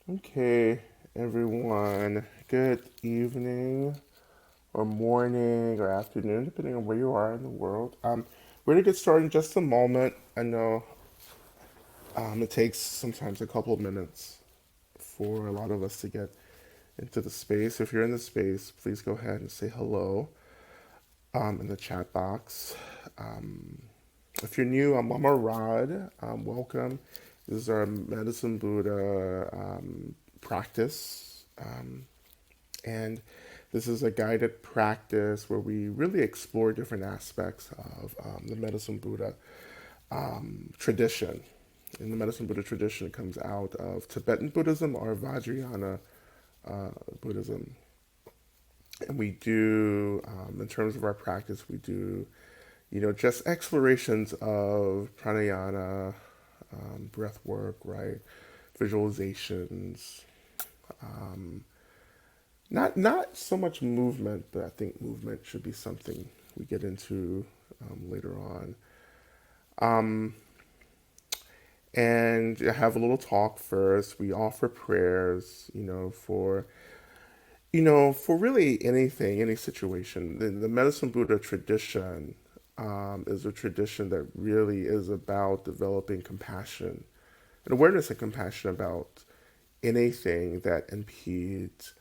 Okay, everyone. Good evening, or morning, or afternoon, depending on where you are in the world. We're gonna get started in just a moment. I know it takes sometimes a couple of minutes for a lot of us to get into the space. If you're in the space, please go ahead and say hello in the chat box. Um, if you're new, I'm Lama Rod. Welcome. This is our Medicine Buddha practice. And this is a guided practice where we really explore different aspects of the Medicine Buddha tradition. And the Medicine Buddha tradition comes out of Tibetan Buddhism or Vajrayana Buddhism. And we do, in terms of our practice, we do, just explorations of pranayama, breath work, right? Visualizations, um, not so much movement, but I think movement should be something we get into later on. Um, and I have a little talk first. We offer prayers, for really anything, any situation. The Medicine Buddha tradition is a tradition that really is about developing compassion and awareness and compassion about anything that impedes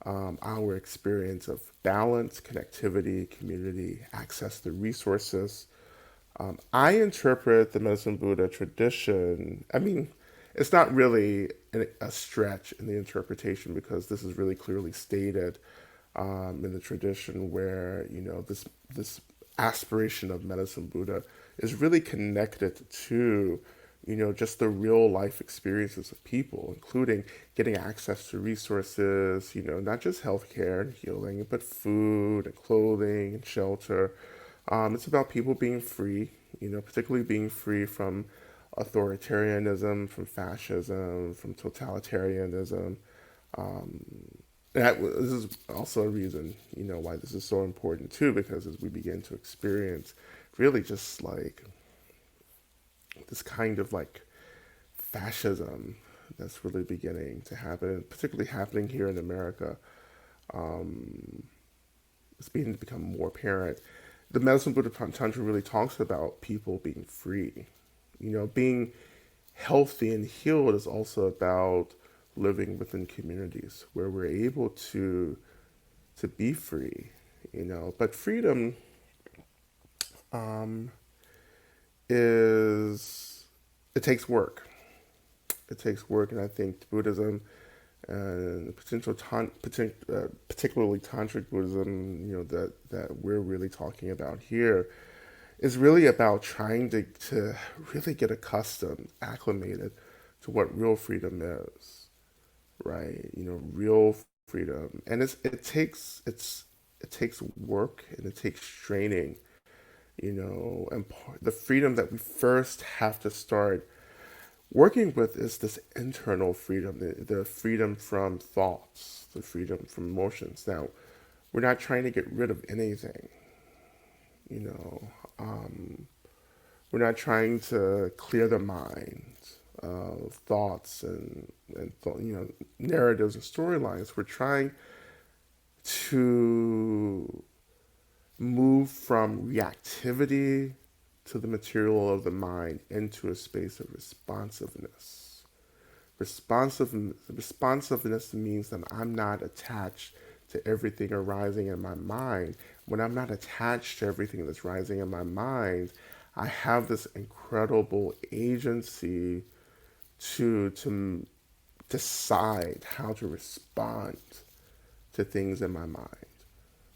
our experience of balance, connectivity, community, access to resources. I interpret the Medicine Buddha tradition, I mean, it's not really a stretch in the interpretation because this is really clearly stated in the tradition where, this aspiration of Medicine Buddha is really connected to just the real life experiences of people, including getting access to resources, not just healthcare and healing, but food and clothing and shelter. It's about people being free, particularly being free from authoritarianism, from fascism, from totalitarianism. Um, this is also a reason, why this is so important too, because as we begin to experience really just like this kind of like fascism that's really beginning to happen, particularly happening here in America. Um, it's beginning to become more apparent. The Medicine Buddha Tantra really talks about people being free. Being healthy and healed is also about living within communities where we're able to be free. But freedom um, is it takes work. It takes work, and I think Buddhism and particularly tantric Buddhism, that we're really talking about here, is really about trying to really get accustomed, acclimated to what real freedom is, right? Real freedom, and it takes work and it takes training, and the freedom that we first have to start working with is this internal freedom, the freedom from thoughts, the freedom from emotions. Now, we're not trying to get rid of anything, you know. Um, we're not trying to clear the mind of thoughts and narratives and storylines. We're trying to move from reactivity to the material of the mind into a space of responsiveness. Responsiveness means that I'm not attached to everything arising in my mind. When I'm not attached to everything that's rising in my mind, I have this incredible agency to decide how to respond to things in my mind.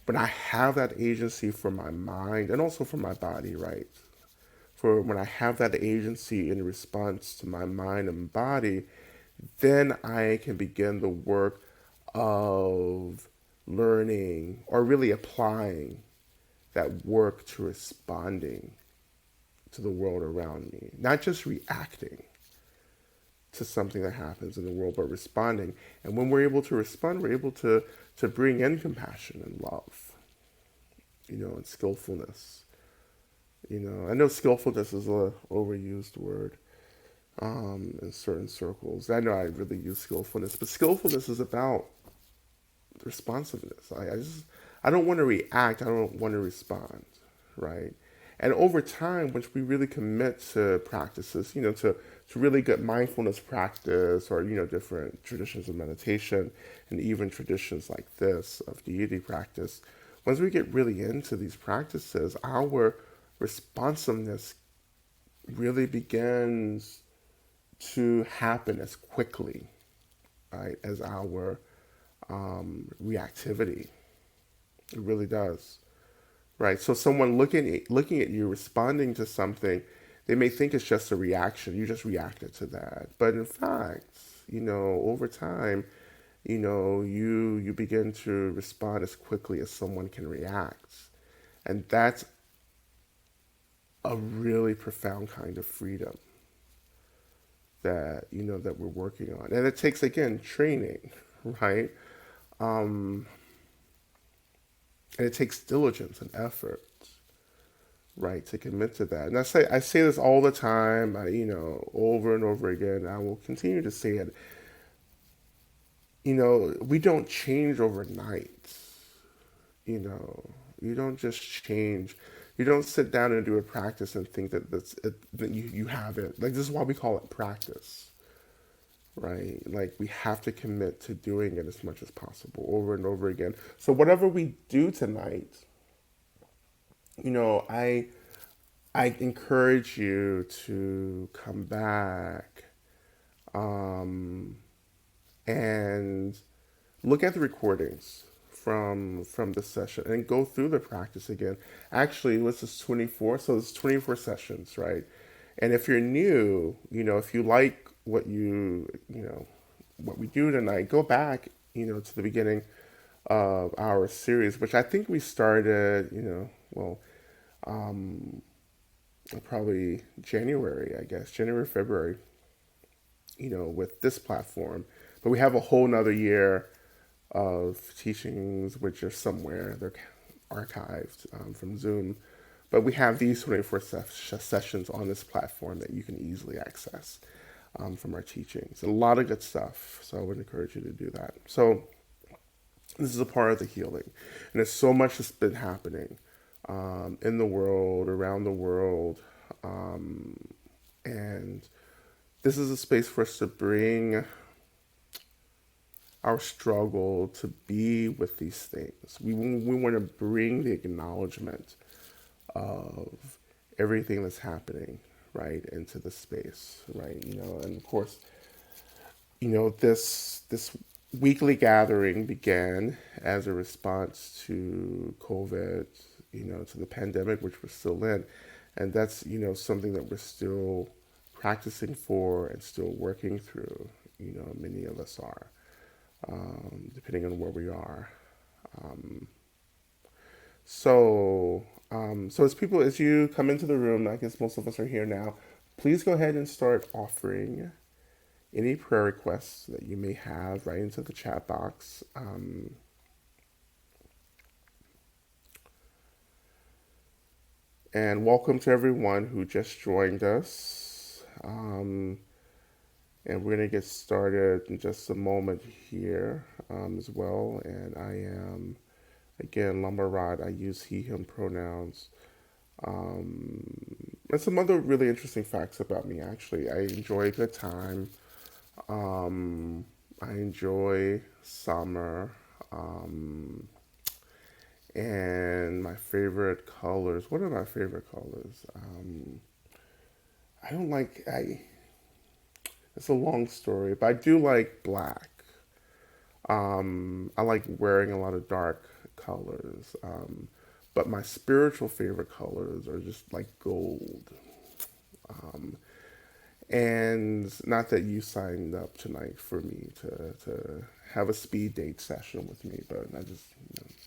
But I have that agency for my mind and also for my body, right? For when I have that agency in response to my mind and body, then I can begin the work of learning or really applying that work to responding to the world around me, not just reacting to something that happens in the world, but responding. And when we're able to respond, we're able to bring in compassion and love, and skillfulness. I know skillfulness is a overused word, in certain circles. I know I really use skillfulness, but skillfulness is about responsiveness. I don't want to react. I don't want to respond, right? And over time, once we really commit to practices, to really good mindfulness practice, or different traditions of meditation, and even traditions like this of deity practice, once we get really into these practices, our responsiveness really begins to happen as quickly, right, as our reactivity. It really does, right? So someone looking at you responding to something, they may think it's just a reaction. You just reacted to that, but in fact, over time, you begin to respond as quickly as someone can react, and that's a really profound kind of freedom that that we're working on, and it takes again training, right? Um, and it takes diligence and effort, right, to commit to that. And I say this all the time, over and over again. I will continue to say it. We don't change overnight. You don't just change. You don't sit down and do a practice and think that that you have it. Like, this is why we call it practice, right? Like, we have to commit to doing it as much as possible over and over again. So whatever we do tonight, you know, I I encourage you to come back, um, and look at the recordings from the session and go through the practice again. Actually, this is 24, so it's 24 sessions, right? And if you're new, if you like what we do tonight, go back, to the beginning of our series, which I think we started, well, um, probably January, I guess, January, February, with this platform. But we have a whole nother year of teachings, which are somewhere. They're archived from Zoom. But we have these 24 sessions on this platform that you can easily access from our teachings. A lot of good stuff. So I would encourage you to do that. So this is a part of the healing. And there's so much that's been happening in the world, around the world. Um, and this is a space for us to bring our struggle to be with these things. We want to bring the acknowledgement of everything that's happening, right, into the space, right? And of course, this weekly gathering began as a response to COVID, to the pandemic, which we're still in, and that's something that we're still practicing for and still working through. Many of us are, depending on where we are. Um, so as you come into the room, I guess most of us are here now. Please go ahead and start offering any prayer requests that you may have right into the chat box. And welcome to everyone who just joined us. And we're going to get started in just a moment here as well. And I am, again, Lama Rod. I use he, him pronouns. And some other really interesting facts about me, actually. I enjoy a good time. I enjoy summer. And my favorite colors. What are my favorite colors? I don't like, it's a long story, but I do like black. I like wearing a lot of dark colors. But my spiritual favorite colors are just like gold. Um, and not that you signed up tonight for me to have a speed date session with me, but I just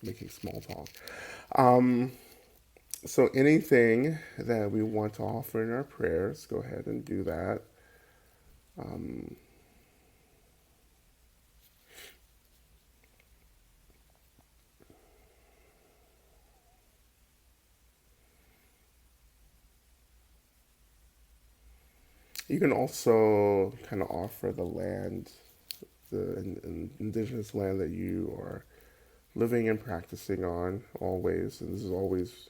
making small talk. Um, so anything that we want to offer in our prayers, go ahead and do that. Um, You can also kind of offer the land, the indigenous land that you are living and practicing on always. And this is always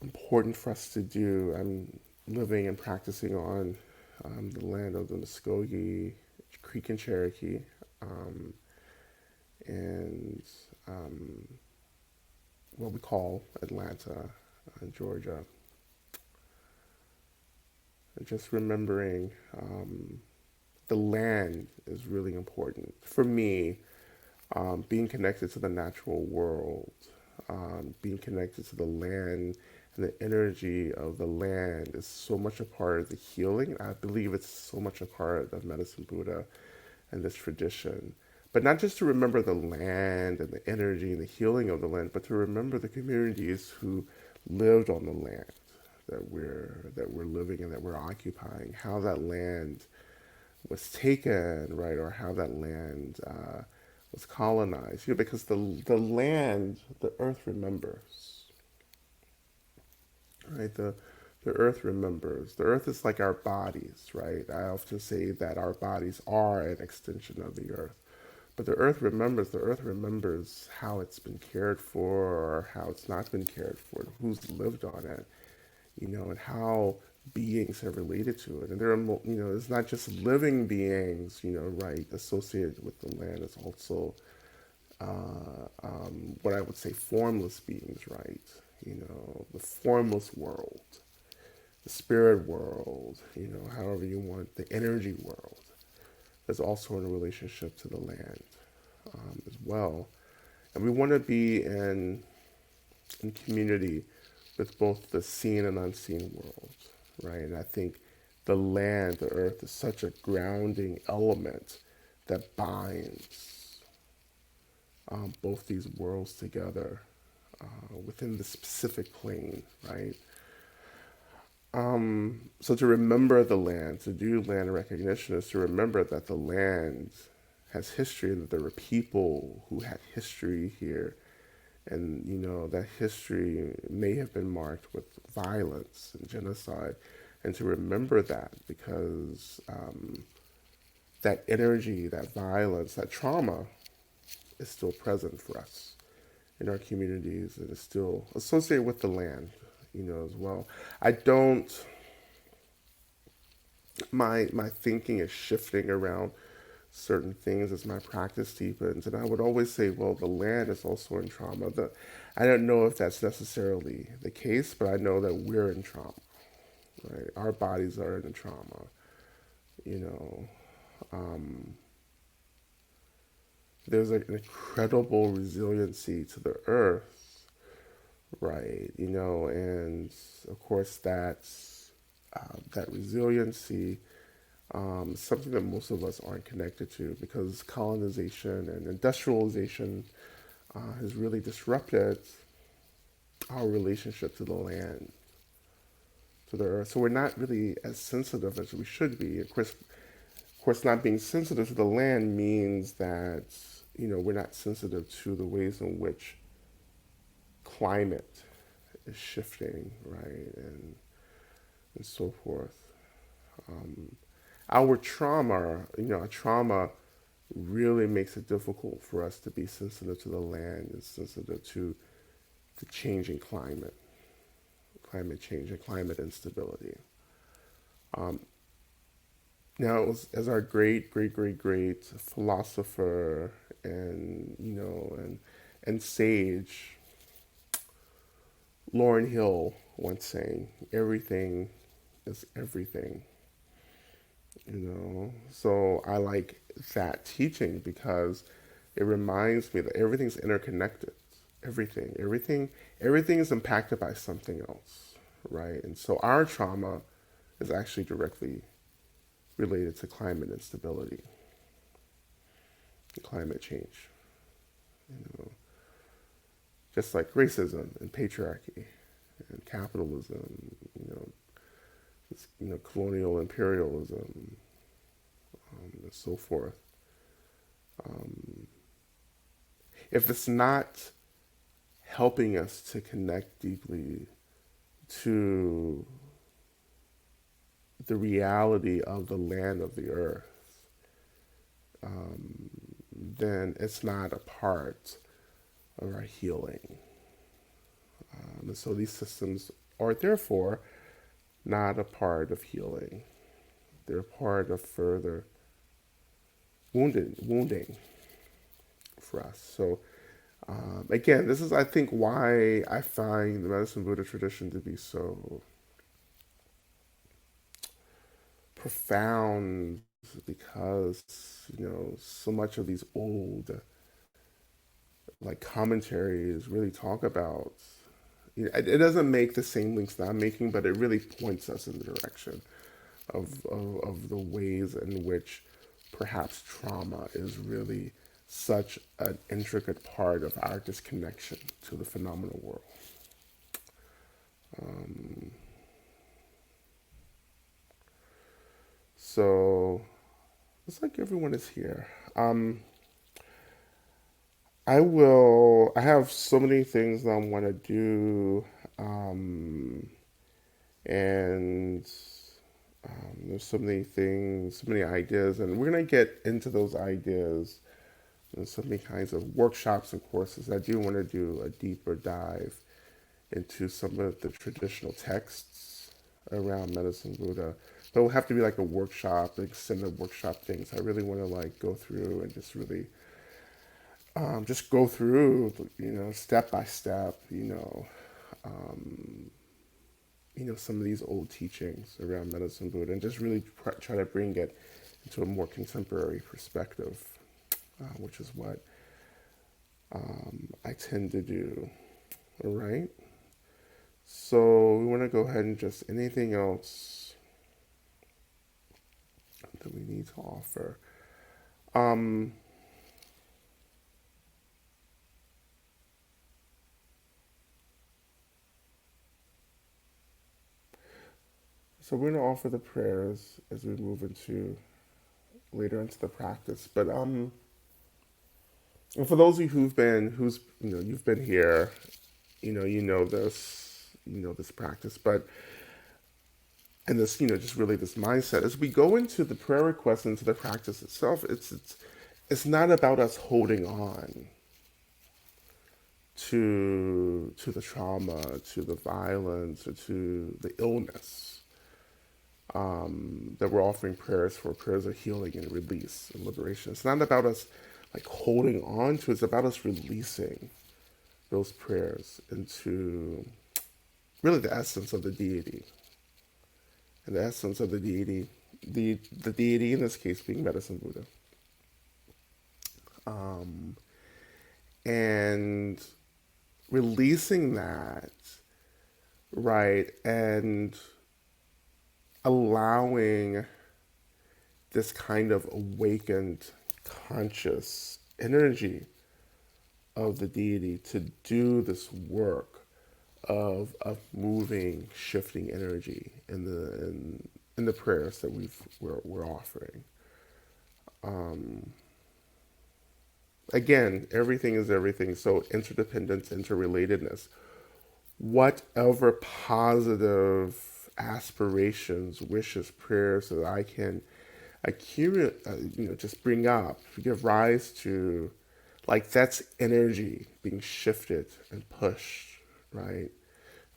important for us to do. I'm living and practicing on the land of the Muskogee, Creek and Cherokee, um, and what we call Atlanta, Georgia. And just remembering the land is really important. For me, being connected to the natural world, being connected to the land and the energy of the land is so much a part of the healing. I believe it's so much a part of Medicine Buddha and this tradition. But not just to remember the land and the energy and the healing of the land, but to remember the communities who lived on the land that we're living in, that we're occupying, how that land was taken, right, or how that land was colonized. Because the land, the earth remembers, right? The earth remembers. The earth is like our bodies, right? I often say that our bodies are an extension of the earth. But the earth remembers. The earth remembers how it's been cared for or how it's not been cared for, who's lived on it, and how beings have related to it. And there are, it's not just living beings, right, associated with the land. It's also what I would say formless beings, right? The formless world, the spirit world, however you want, the energy world is also in a relationship to the land as well. And we want to be in community with both the seen and unseen world, right? And I think the land, the earth, is such a grounding element that binds both these worlds together within the specific plane, right? So to remember the land, to do land recognition, is to remember that the land has history and that there were people who had history here, and that history may have been marked with violence and genocide, and to remember that because that energy, that violence, that trauma is still present for us in our communities and is still associated with the land, as well. I don't. My thinking is shifting around certain things as my practice deepens. And I would always say, well, the land is also in trauma. I don't know if that's necessarily the case, but I know that we're in trauma, right? Our bodies are in trauma, you know. Um, there's an incredible resiliency to the earth, right? And of course that resiliency something that most of us aren't connected to because colonization and industrialization has really disrupted our relationship to the land, to the earth. So we're not really as sensitive as we should be. Of course, not being sensitive to the land means that we're not sensitive to the ways in which climate is shifting, right, and so forth. Um, our trauma, our trauma really makes it difficult for us to be sensitive to the land and sensitive to the changing climate change and climate instability. Um, Now, as our great, great, great, great philosopher and and sage Lauren Hill once saying, "Everything is everything." So I like that teaching because it reminds me that everything's interconnected. Everything is impacted by something else, right? And so our trauma is actually directly related to climate instability and climate change. You know, just like racism and patriarchy and capitalism, colonial imperialism, and so forth. Um, if it's not helping us to connect deeply to the reality of the land of the earth, then it's not a part of our healing. And so these systems are therefore not a part of healing. They're part of further wounding for us. So again, this is, I think, why I find the Medicine Buddha tradition to be so profound, because so much of these old like commentaries really talk about, it doesn't make the same links that I'm making, but it really points us in the direction of the ways in which perhaps trauma is really such an intricate part of our disconnection to the phenomenal world. Um, so it's like everyone is here. I have so many things that I want to do, and there's so many things, so many ideas, and we're going to get into those ideas and so many kinds of workshops and courses. I do want to do a deeper dive into some of the traditional texts around Medicine Buddha. But it will have to be like a workshop, extended workshop things. I really want to like go through and just really just go through, step by step, some of these old teachings around Medicine Buddha, and just really try to bring it into a more contemporary perspective, which is what I tend to do. All right. So we want to go ahead and just anything else that we need to offer. Um, so we're going to offer the prayers as we move into later into the practice. But and for those of you you've been here, this practice, but and this just really this mindset as we go into the prayer request, into the practice itself, it's not about us holding on to the trauma, to the violence, or to the illness, that we're offering prayers for, prayers of healing and release and liberation. It's not about us like holding on to it. It's about us releasing those prayers into really the essence of the deity. And the essence of the deity, the deity in this case being Medicine Buddha. And releasing that, right, and allowing this kind of awakened conscious energy of the deity to do this work of moving, shifting energy in the prayers that we're offering. Again, everything is everything. So interdependence, interrelatedness. Whatever positive aspirations, wishes, prayers that I can accumulate, just bring up, give rise to, like that's energy being shifted and pushed, right?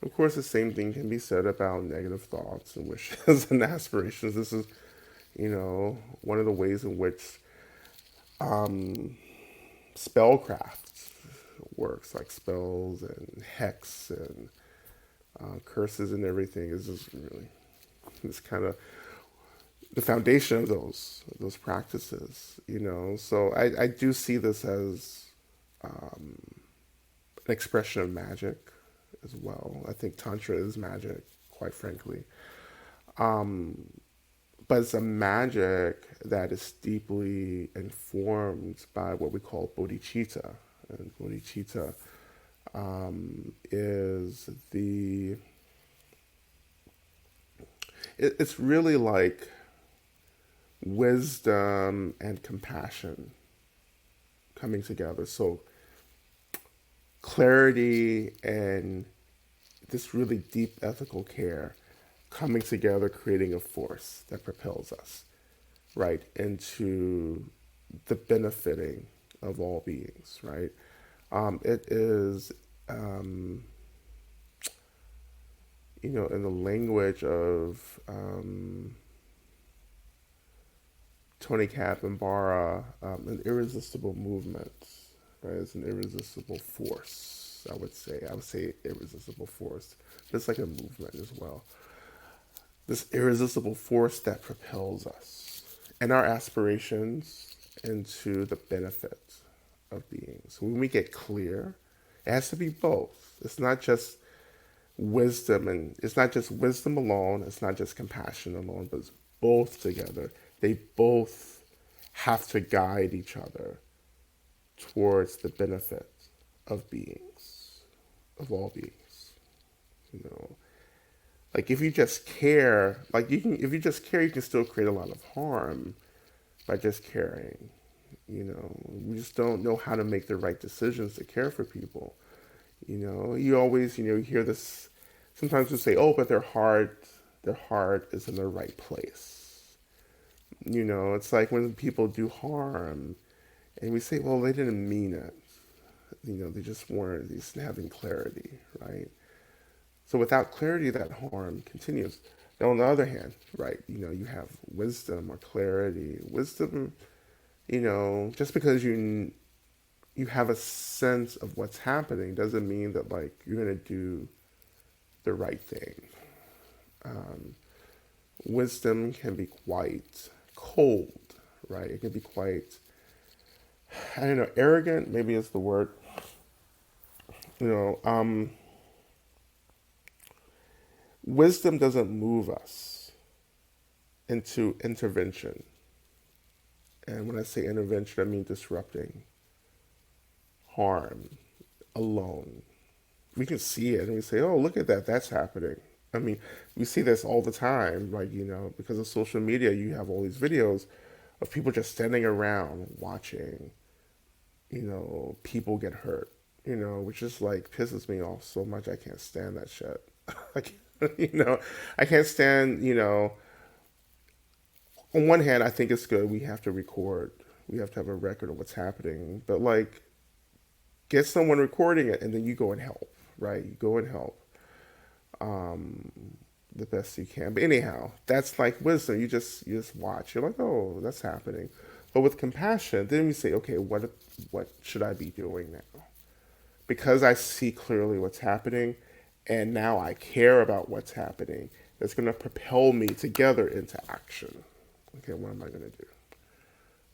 Of course, the same thing can be said about negative thoughts and wishes and aspirations. This is, one of the ways in which spellcraft works, like spells and hex and curses and everything is just really this kind of the foundation of those practices, So I do see this as an expression of magic as well. I think Tantra is magic, quite frankly. But it's a magic that is deeply informed by what we call bodhicitta. And bodhicitta is it's really like wisdom and compassion coming together. So clarity and this really deep ethical care coming together, creating a force that propels us, right, into the benefiting of all beings, right? It is, um, in the language of Tony Capambara, an irresistible movement, right? It's an irresistible force, I would say. I would say irresistible force. It's like a movement as well. This irresistible force that propels us and our aspirations into the benefit of being. So when we get clear, it has to be both. It's not just wisdom, and it's not just wisdom alone, it's not just compassion alone, but it's both together. They both have to guide each other towards the benefit of beings, of all beings. You know, like if you just care, like you can, if you just care, you can still create a lot of harm by just caring. We just don't know how to make the right decisions to care for people. You always, you hear this. Sometimes we say, "Oh, but their heart is in the right place." It's like when people do harm, and we say, "Well, they didn't mean it." They just weren't. They just having clarity, right? So without clarity, that harm continues. Now, on the other hand, right, you have wisdom or clarity. Wisdom, just because you have a sense of what's happening doesn't mean that like you're gonna do the right thing. Um, Wisdom can be quite cold, right? It can be quite, I don't know, arrogant. Maybe is the word. You know, um, Wisdom doesn't move us into intervention, and when I say intervention, I mean disrupting, harm, alone. We can see it and we say, oh, look at that, that's happening. I mean, we see this all the time, like, because of social media, you have all these videos of people just standing around watching, people get hurt, which just like pisses me off so much. I can't stand that shit. I can't, I can't stand, on one hand, I think it's good. We have to record, we have to have a record of what's happening, but like, get someone recording it and then you go and help, right? You go and help um, the best you can. But anyhow, that's like wisdom. You just watch. You're like, oh, that's happening. But with compassion, then we say, okay, what should I be doing now? Because I see clearly what's happening, and now I care about what's happening. That's going to propel me together into action. Okay, what am I going to do?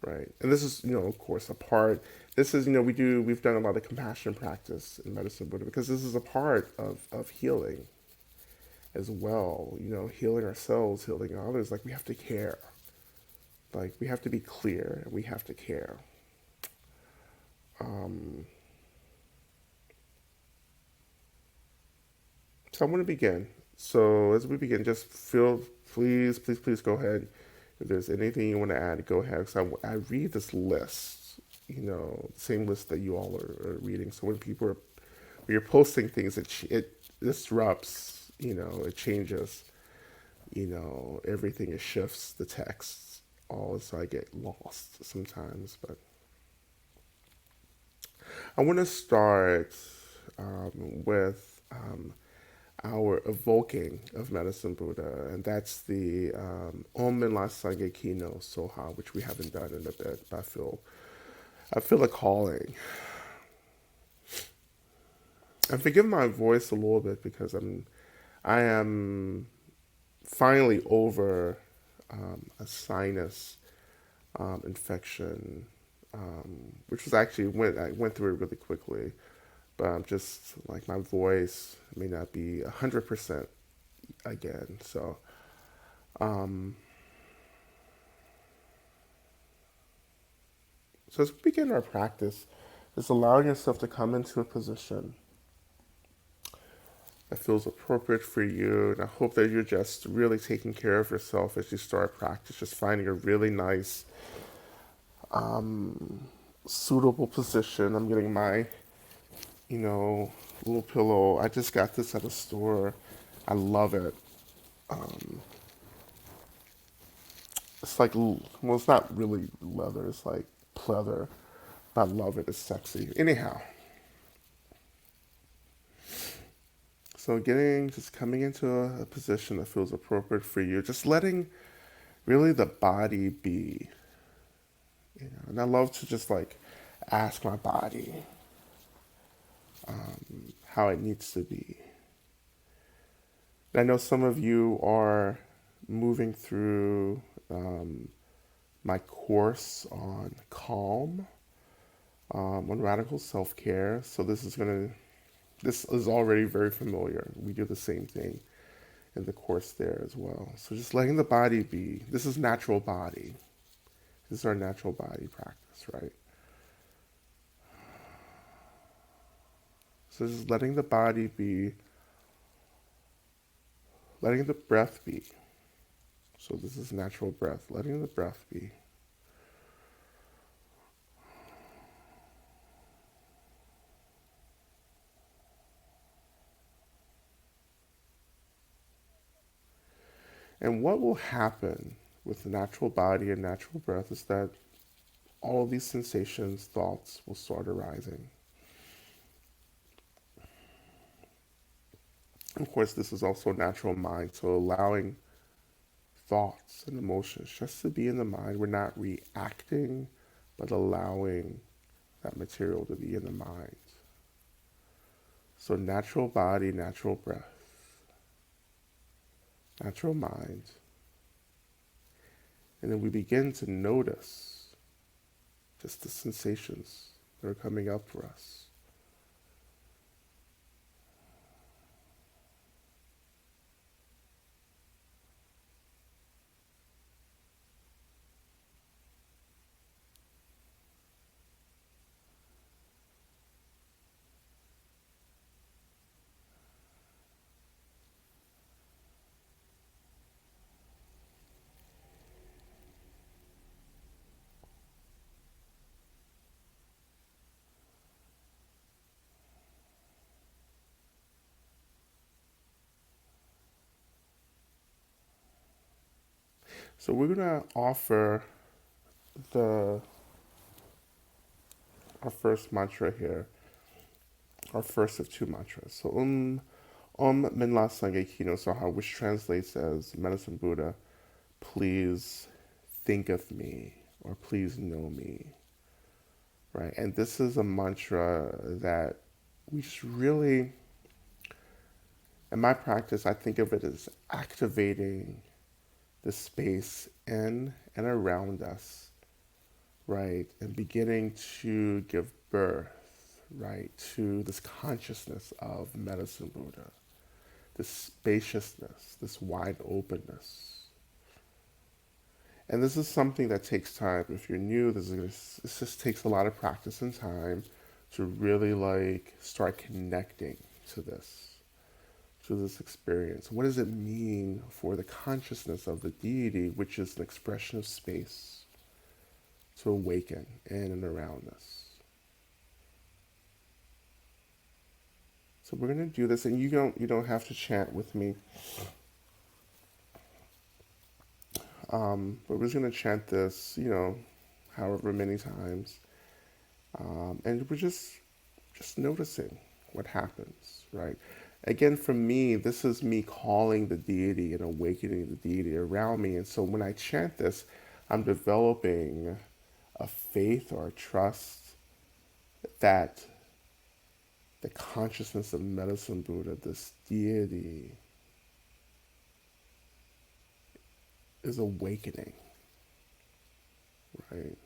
Right, and this is, of course, a part. This is, we've done a lot of compassion practice in medicine Buddha because this is a part of healing as well. Healing ourselves, healing others. Like we have to care. Like we have to be clear. We have to care. Um, so I want to begin. So as we begin, just feel, please, please, please go ahead. If there's anything you want to add, go ahead. Because I read this list, the same list that you all are reading. So when you're posting things, it disrupts, it changes, everything, it shifts the text, all, so I get lost sometimes. But I want to start with our evoking of Medicine Buddha, and that's the Om Min La Sangye Kino Soha, which we haven't done in a bit. But I feel a calling. And forgive my voice a little bit because I am finally over a sinus infection, which was actually I went through it really quickly, but I'm just like my voice may not be 100% again. Um, so as we begin our practice, just allowing yourself to come into a position that feels appropriate for you. And I hope that you're just really taking care of yourself as you start practice, just finding a really nice, suitable position. I'm getting my, little pillow. I just got this at a store. I love it. Um, it's like, well, it's not really leather. It's like pleather. I love it. It's sexy. Anyhow, so just coming into a position that feels appropriate for you. Just letting really the body be. And I love to just like ask my body how it needs to be. And I know some of you are moving through my course on calm, on radical self care. So this is already very familiar. We do the same thing in the course there as well. So just letting the body be. This is natural body. This is our natural body practice, right? So just letting the body be, letting the breath be. So this is natural breath, letting the breath be. And what will happen with the natural body and natural breath is that all of these sensations, thoughts will start arising. Of course, this is also natural mind, so allowing thoughts and emotions just to be in the mind. We're not reacting, but allowing that material to be in the mind. So natural body, natural breath, natural mind. And then we begin to notice just the sensations that are coming up for us. So we're going to offer the our first mantra here, our first of two mantras. So Min La Sangye Kino Soha, which translates as Medicine Buddha, please think of me or please know me. Right? And this is a mantra that we just really, in my practice, I think of it as activating the space in and around us, right? And beginning to give birth, right, to this consciousness of Medicine Buddha, this spaciousness, this wide openness. And this is something that takes time. If you're new, this just takes a lot of practice and time to really like start connecting to this experience. What does it mean for the consciousness of the deity, which is an expression of space, to awaken in and around us? So we're going to do this, and you don't have to chant with me. But we're just going to chant this, however many times, and we're just noticing what happens, right? Again, for me, this is me calling the deity and awakening the deity around me. And so when I chant this, I'm developing a faith or a trust that the consciousness of Medicine Buddha, this deity, is awakening, right?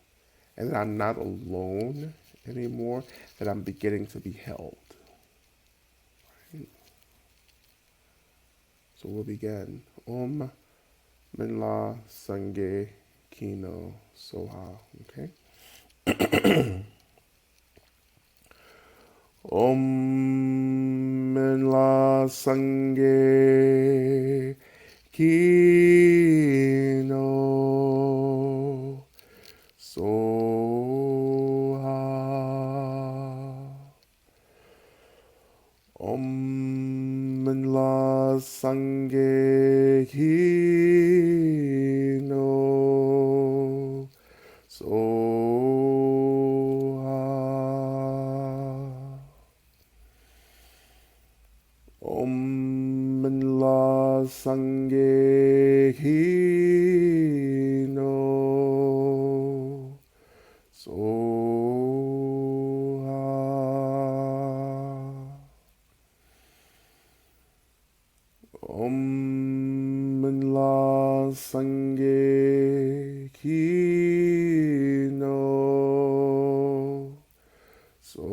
And that I'm not alone anymore, that I'm beginning to be held. Right? So we'll begin. Minla Sange Kino Soha. Okay? Minla Sange Kino Soha. Minla Sange no soha. Om la sangye no soha. Om la sangye no soha.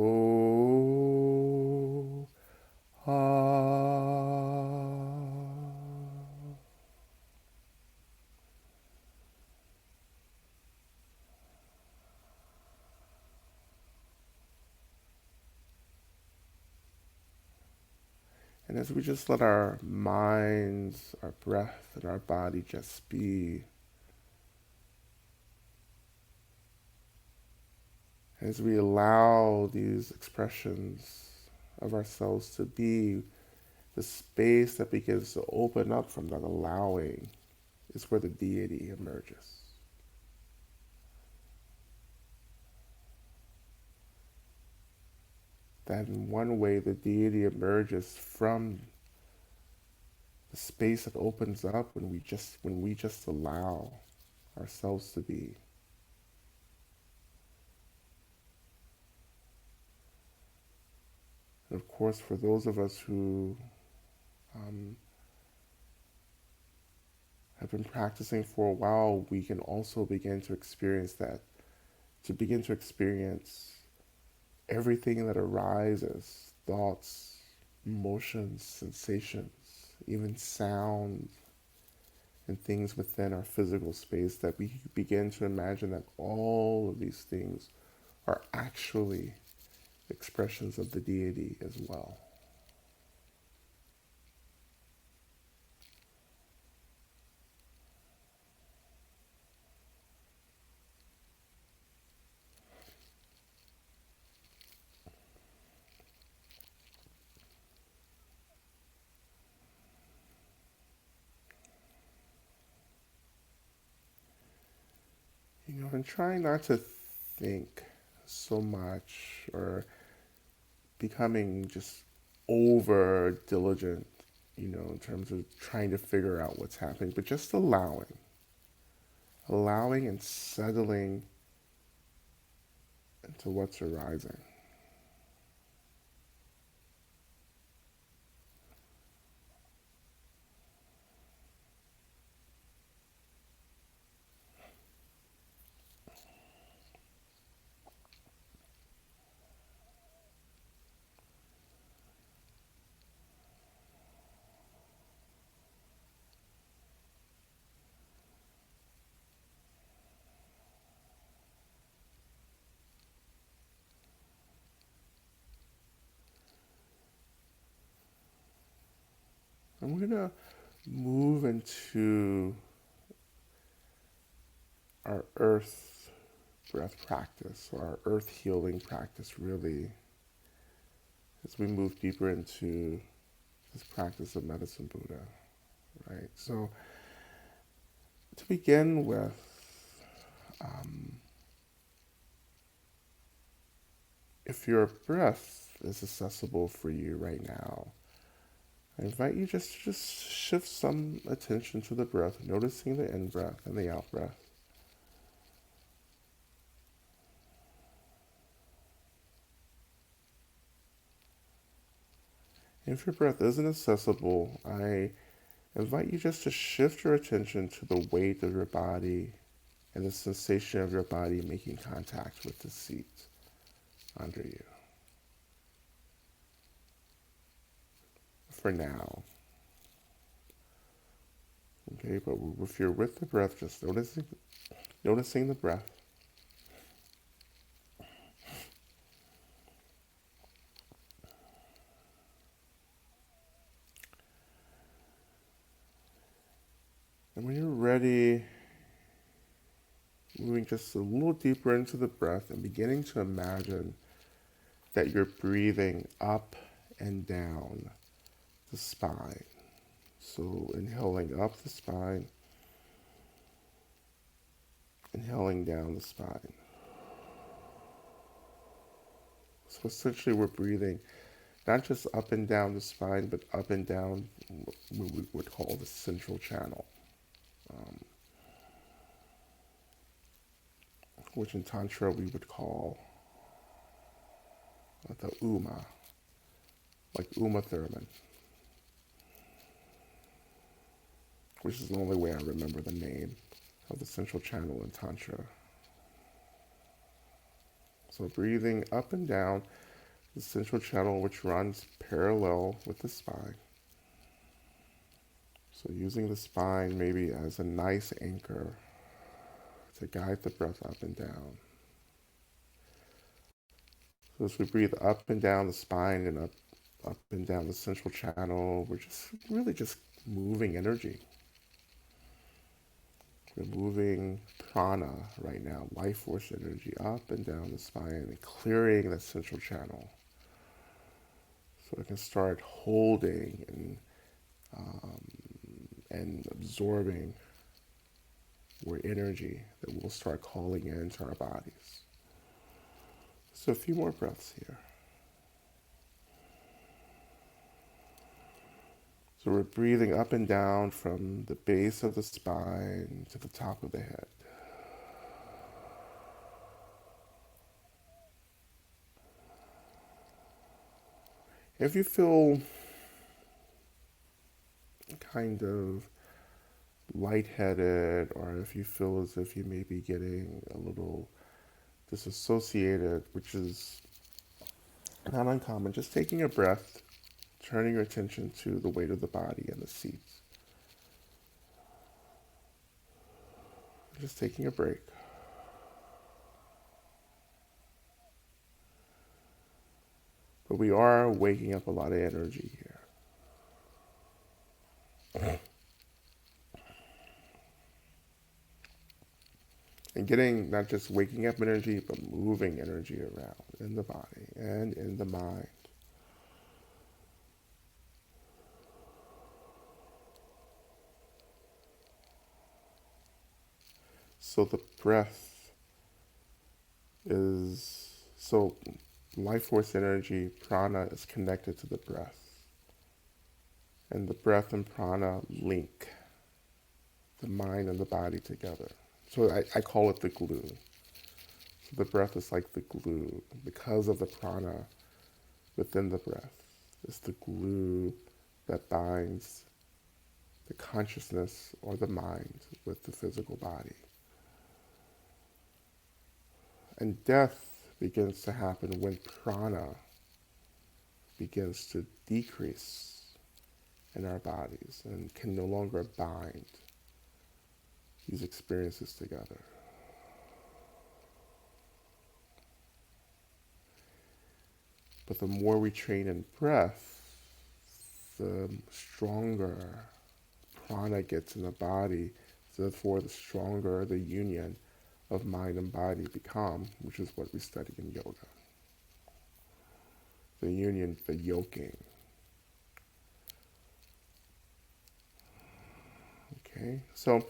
And as we just let our minds, our breath, and our body just be, as we allow these expressions of ourselves to be, the space that begins to open up from that allowing is where the deity emerges. That in one way the deity emerges from the space that opens up when we just allow ourselves to be. And of course, for those of us who have been practicing for a while, we can also begin to experience that, to begin to experience everything that arises, thoughts, emotions, sensations, even sound, and things within our physical space, that we begin to imagine that all of these things are actually expressions of the deity as well. And trying not to think so much or becoming just over diligent, in terms of trying to figure out what's happening, but just allowing and settling into what's arising. And we're going to move into our earth breath practice, or our earth healing practice, really, as we move deeper into this practice of Medicine Buddha, right? So, to begin with, if your breath is accessible for you right now, I invite you just shift some attention to the breath, noticing the in-breath and the out-breath. If your breath isn't accessible, I invite you just to shift your attention to the weight of your body and the sensation of your body making contact with the seat under you. For now. Okay, but if you're with the breath, just noticing the breath. And when you're ready, moving just a little deeper into the breath and beginning to imagine that you're breathing up and down the spine, So inhaling up the spine, inhaling down the spine. So essentially we're breathing not just up and down the spine, but up and down what we would call the central channel, um, which in Tantra we would call the Uma, like Uma Thurman, which is the only way I remember the name of the central channel in Tantra. So breathing up and down the central channel, which runs parallel with the spine. So using the spine maybe as a nice anchor to guide the breath up and down. So as we breathe up and down the spine and up and down the central channel, we're just really just moving energy. We're moving prana right now, life force energy up and down the spine and clearing the central channel. So we can start holding and absorbing more energy that we'll start calling into our bodies. So a few more breaths here. So we're breathing up and down from the base of the spine to the top of the head. If you feel kind of lightheaded, or if you feel as if you may be getting a little disassociated, which is not uncommon, just taking a breath, turning your attention to the weight of the body and the seats. Just taking a break. But we are waking up a lot of energy here. And getting not just waking up energy, but moving energy around in the body and in the mind. So the breath so life force energy, prana, is connected to the breath. And the breath and prana link the mind and the body together. So I call it the glue. So the breath is like the glue because of the prana within the breath. It's the glue that binds the consciousness or the mind with the physical body. And death begins to happen when prana begins to decrease in our bodies and can no longer bind these experiences together. But the more we train in breath, the stronger prana gets in the body, therefore the stronger the union of mind and body become, which is what we study in yoga. The union, the yoking. Okay, so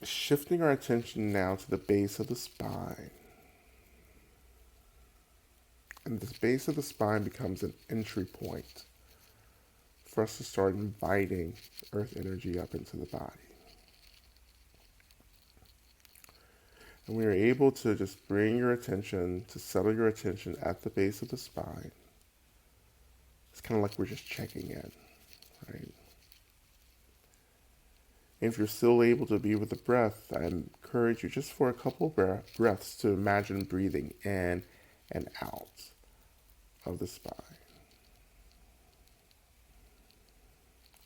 shifting our attention now to the base of the spine. And this base of the spine becomes an entry point for us to start inviting earth energy up into the body. And we are able to just bring your attention, to settle your attention at the base of the spine. It's kind of like we're just checking in, right? And if you're still able to be with the breath, I encourage you just for a couple breaths to imagine breathing in and out of the spine.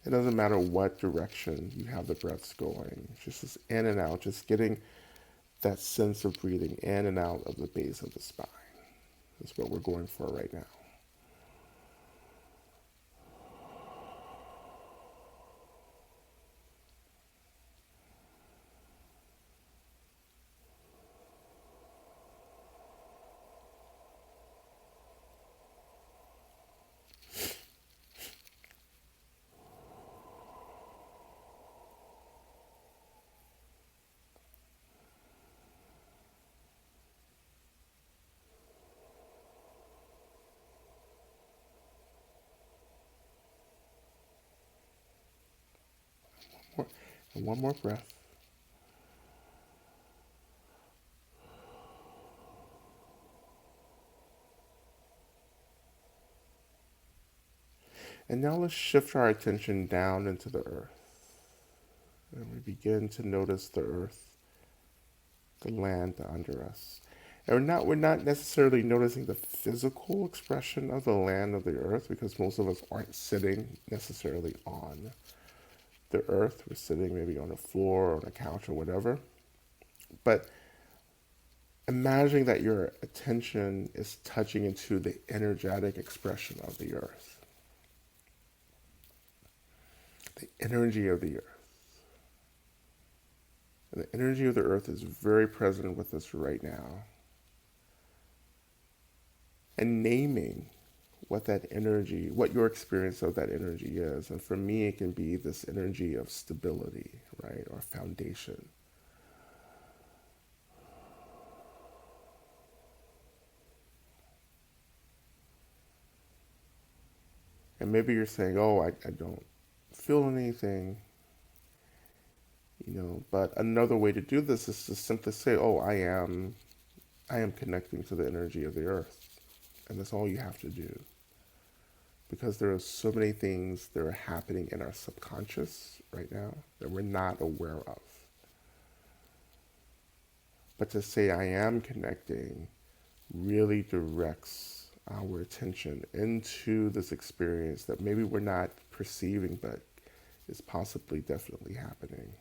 It doesn't matter what direction you have the breaths going, just this in and out, just getting that sense of breathing in and out of the base of the spine. That's what we're going for right now. more, and one more breath. And now let's shift our attention down into the earth. And we begin to notice the earth, the land under us. And we're not necessarily noticing the physical expression of the land of the earth because most of us aren't sitting necessarily on the earth. We're sitting maybe on a floor or on a couch or whatever. But imagining that your attention is touching into the energetic expression of the earth, the energy of the earth. And the energy of the earth is very present with us right now. And naming what that energy, what your experience of that energy is. And for me, it can be this energy of stability, right, or foundation. And maybe you're saying, oh, I don't feel anything, but another way to do this is to simply say, oh, I am connecting to the energy of the earth. And that's all you have to do. Because there are so many things that are happening in our subconscious right now that we're not aware of. But to say I am connecting really directs our attention into this experience that maybe we're not perceiving, but is possibly definitely happening.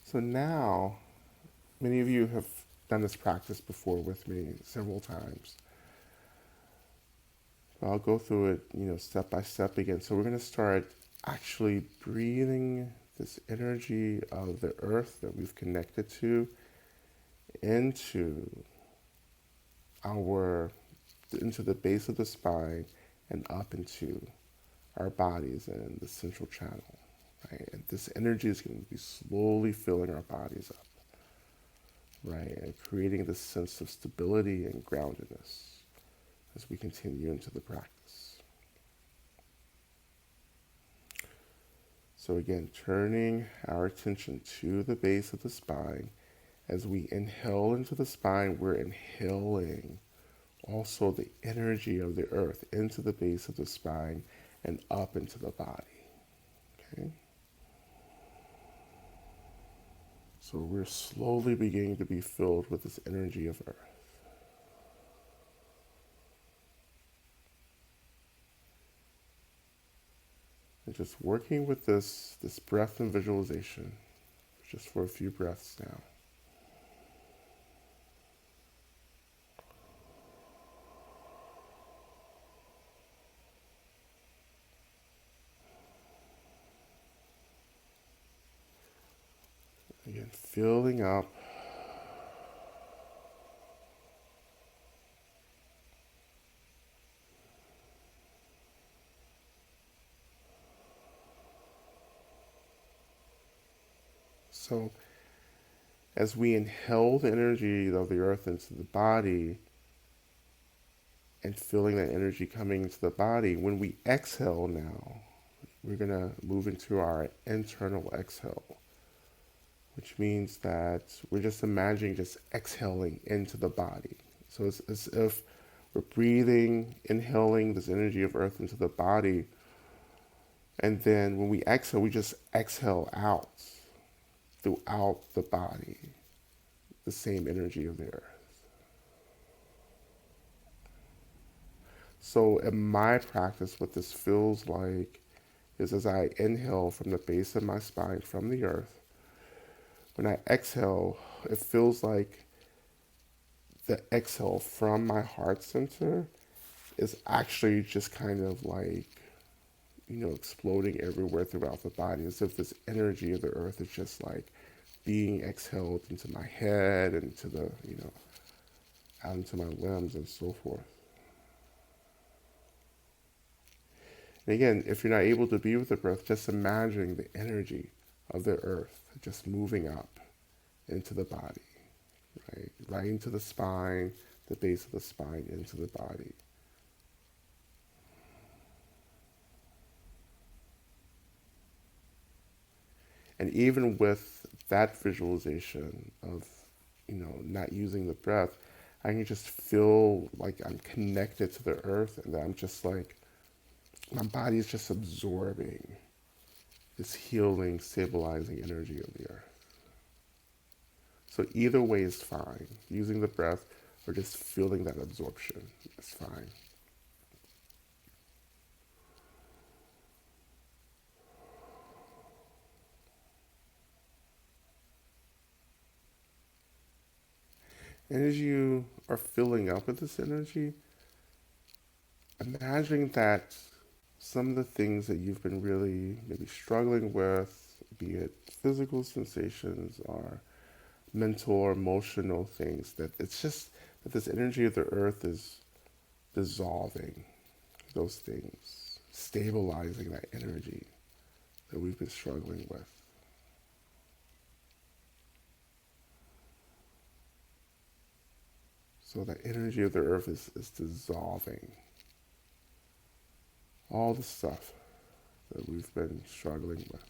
So now, many of you have done this practice before with me several times. I'll go through it, step by step again. So we're going to start actually breathing this energy of the earth that we've connected to into our into the base of the spine and up into our bodies and the central channel. Right? And this energy is going to be slowly filling our bodies up, right? And creating this sense of stability and groundedness as we continue into the practice. So again, turning our attention to the base of the spine. As we inhale into the spine, we're inhaling also the energy of the earth into the base of the spine and up into the body. Okay? So we're slowly beginning to be filled with this energy of earth. And just working with this breath and visualization, just for a few breaths now. Again, filling up. So as we inhale the energy of the earth into the body and feeling that energy coming into the body, when we exhale now, we're going to move into our internal exhale, which means that we're just imagining just exhaling into the body. So it's as if we're breathing, inhaling this energy of earth into the body, and then when we exhale, we just exhale out throughout the body, the same energy of the earth. So in my practice, what this feels like is as I inhale from the base of my spine from the earth, when I exhale, it feels like the exhale from my heart center is actually just kind of like, exploding everywhere throughout the body, as if this energy of the earth is just like being exhaled into my head and to the, out into my limbs and so forth. And again, if you're not able to be with the breath, just imagining the energy of the earth just moving up into the body, right? Right into the spine, the base of the spine, into the body. And even with that visualization of, not using the breath, I can just feel like I'm connected to the earth and that I'm just like, my body is just absorbing this healing, stabilizing energy of the earth. So either way is fine. Using the breath or just feeling that absorption is fine. And as you are filling up with this energy, imagining that some of the things that you've been really maybe struggling with, be it physical sensations or mental or emotional things, that it's just that this energy of the earth is dissolving those things, stabilizing that energy that we've been struggling with. So that energy of the earth is dissolving all the stuff that we've been struggling with.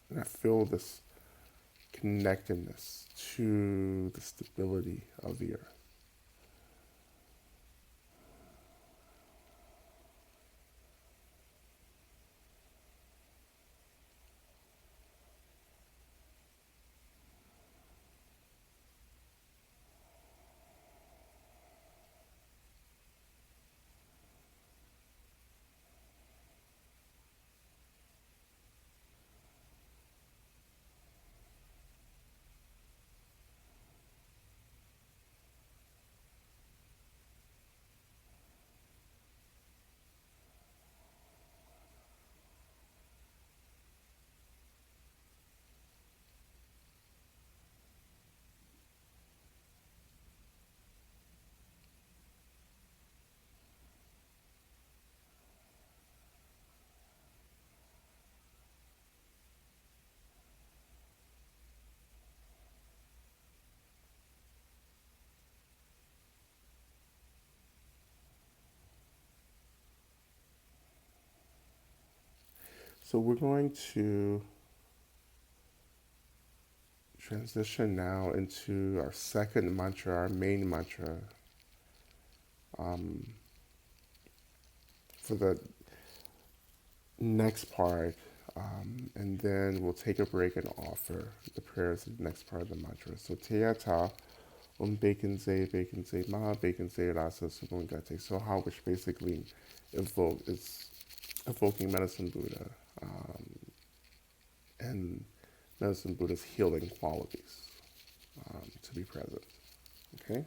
And I feel this connectedness to the stability of the earth. So we're going to transition now into our second mantra, our main mantra, um, for the next part, and then we'll take a break and offer the prayers of the next part of the mantra. So Teata bacon say ma bacon say rasa subungate. So how, which basically is evoking medicine Buddha, and medicine Buddha's healing qualities to be present. Okay.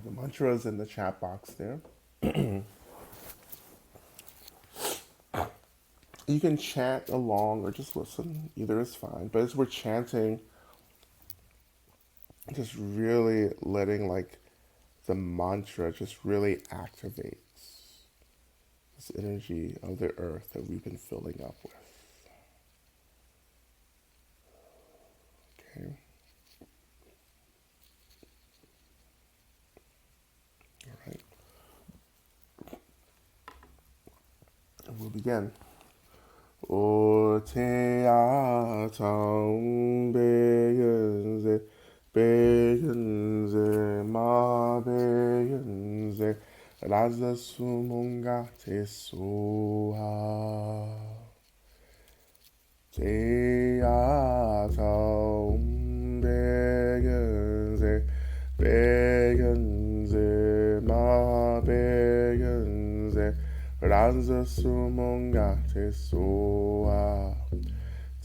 The mantra is in the chat box there. You can chant along or just listen. Either is fine. But as we're chanting, just really letting like the mantra just really activates this energy of the earth that we've been filling up with. Okay. All right. And we'll begin. O te a taung begenze ma begenze raza sumunga te soha te a taung begenze ma begenze Ranza sumonga te soa.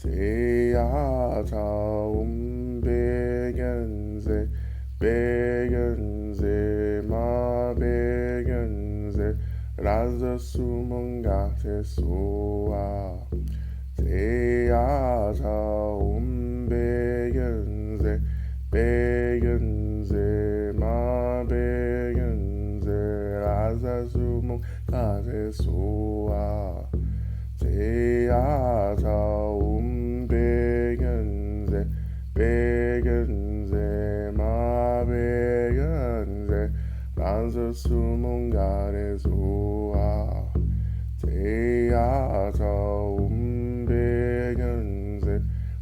Teata begenze, begenze, ma begenze. Ranza sumonga te soa. Teata begenze, begenze, ma begenze. Ranza sumonga te soa. Teata begenze, begenze, ma begenze. Ranza sumonga te soa. Teata begenze,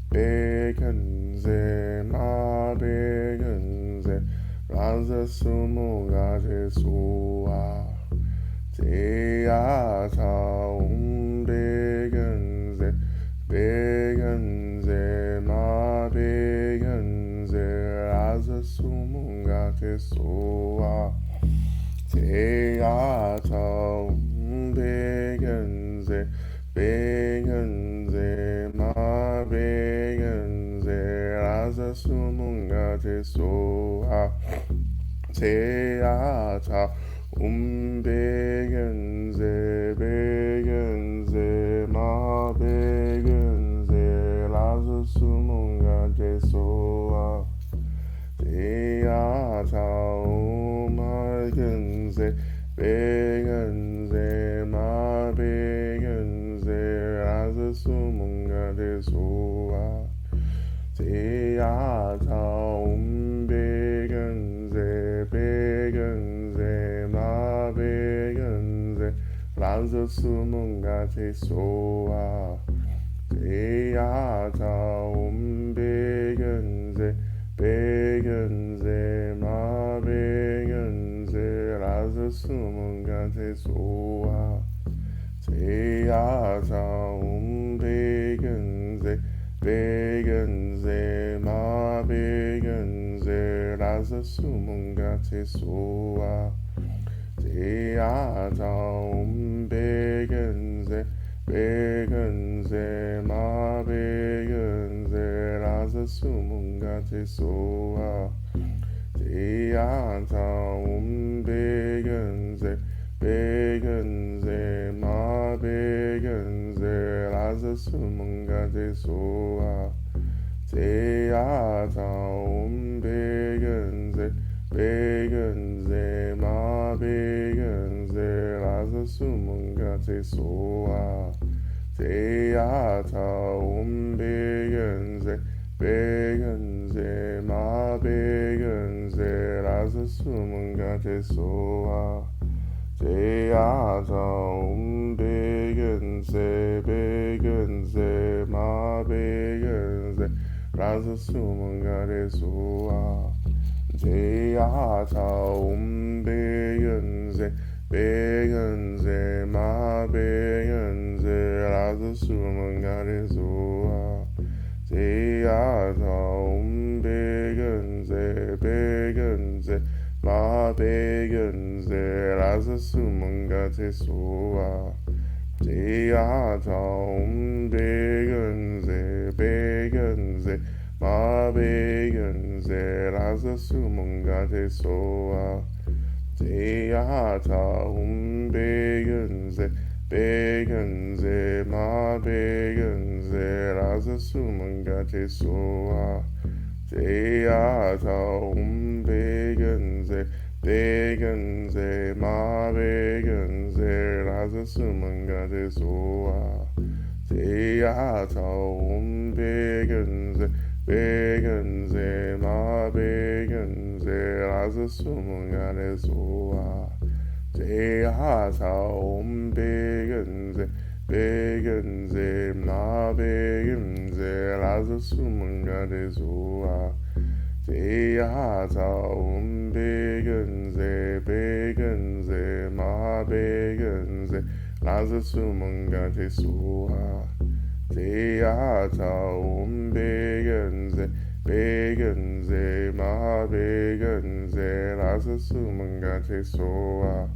begenze, ma begenze. Ranza sumonga te soa. Teata begenze, begenze, ma begenze. Ranza sumonga te soa. Teata begenze, begenze, ma begenze. Ranza sumonga te soa. Teata begenze, begenze, ma begenze. Ranza sumonga te soa. Teata begenze, begenze, ma begenze. Ranza sumonga te soa. Teata begenze, begenze, ma begenze. Ranza sumonga te soa. Teata begenze, begenze, ma begenze. Ranza sumonga te soa. Teata begenze, begenze, ma begenze. Ranza sumonga te soa. Teata begenze, begenze, ma begenze. Ranza sumonga te soa. Teata begenze, begenze, ma begenze. Ranza sumonga te soa. Teata begenze, begenze, ma begenze. Ranza sumonga te soa. Teata begenze, begenze, ma begenze. Ranza sumonga te soa. Teata begenze, begenze, ma begenze. Ranza sumonga te soa. Teata begenze, begenze, ma begenze. Ranza sumonga te soa. Teata begenze, begenze, ma begenze. Ranza sumonga te soa. Teata begenze, begenze, ma begenze. Ranza sumonga te soa. Teata begenze, begenze, ma begenze. Ranza sumonga te soa. Teata begenze, begenze, ma begenze. Ranza sumonga te soa. Teata begenze, begenze, ma begenze. Ranza sumonga te soa. Teata begenze, begenze, ma begenze. Ranza sumonga te soa. Teata begenze, begenze, ma begenze. Ranza sumonga te soa. Teata begenze, begenze, ma begenze. Ranza sumonga te soa.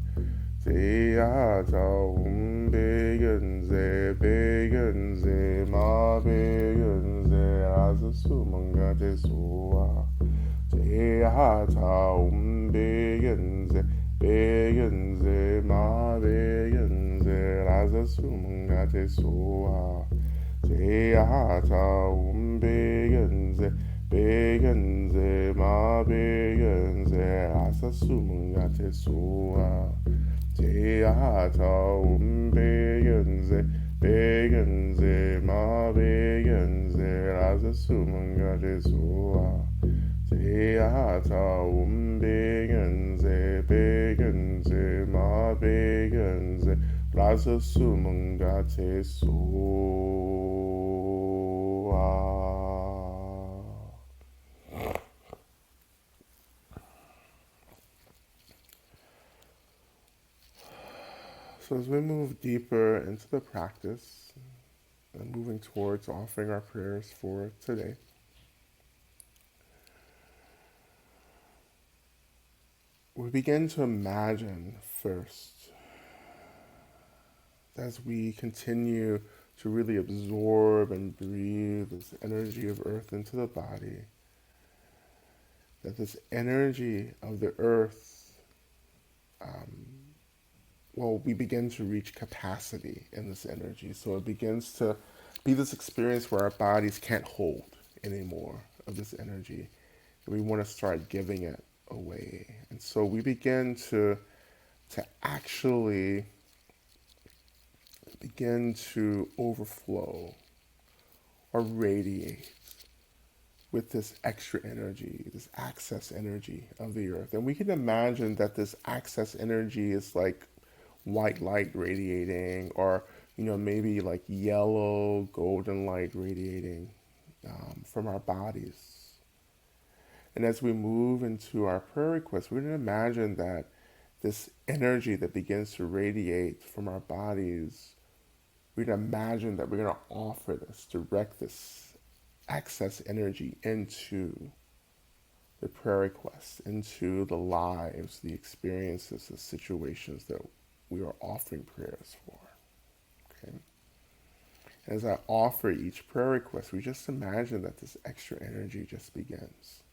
제야자옴베겐제 베겐제 마베겐제 라스수문가 제소아 제야자옴베겐제 베겐제 마베겐제 라스수문가 제소아 제야자옴베겐제 베겐제 마베겐제 라스수문가 제소아 제야자옴베겐제 베겐제 마베겐제 라자수문가 제소아 제야자옴베겐제 베겐제 마베겐제 라자수문가 제소아. So as we move deeper into the practice and moving towards offering our prayers for today, we begin to imagine first, as we continue to really absorb and breathe this energy of earth into the body, that this energy of the earth, we begin to reach capacity in this energy. So it begins to be this experience where our bodies can't hold anymore of this energy. And we want to start giving it away. And so we begin to actually begin to overflow or radiate with this extra energy, this access energy of the earth. And we can imagine that this access energy is like white light radiating, or maybe like yellow golden light radiating from our bodies. And as we move into our prayer requests, we're going to imagine that this energy that begins to radiate from our bodies, we're going to imagine that we're going to offer this, direct this excess energy into the prayer requests, into the lives, the experiences, the situations that we are offering prayers for. Okay. As I offer each prayer request, we just imagine that this extra energy just begins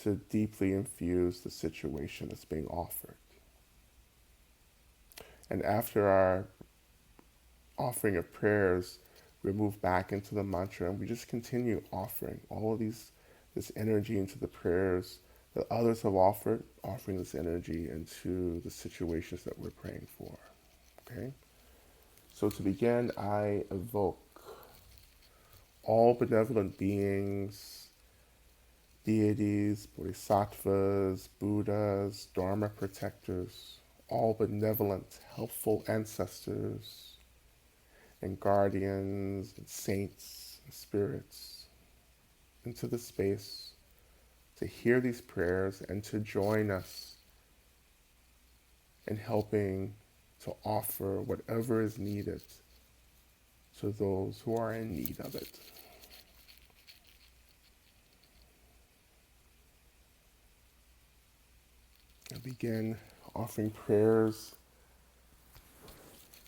to deeply infuse the situation that's being offered. And after our offering of prayers, we move back into the mantra and we just continue offering all of this energy into the prayers that others have offered, offering this energy into the situations that we're praying for. Okay? So to begin, I evoke all benevolent beings, deities, bodhisattvas, Buddhas, Dharma protectors, all benevolent, helpful ancestors, and guardians, and saints, and spirits into the space to hear these prayers and to join us in helping to offer whatever is needed to those who are in need of it. I begin offering prayers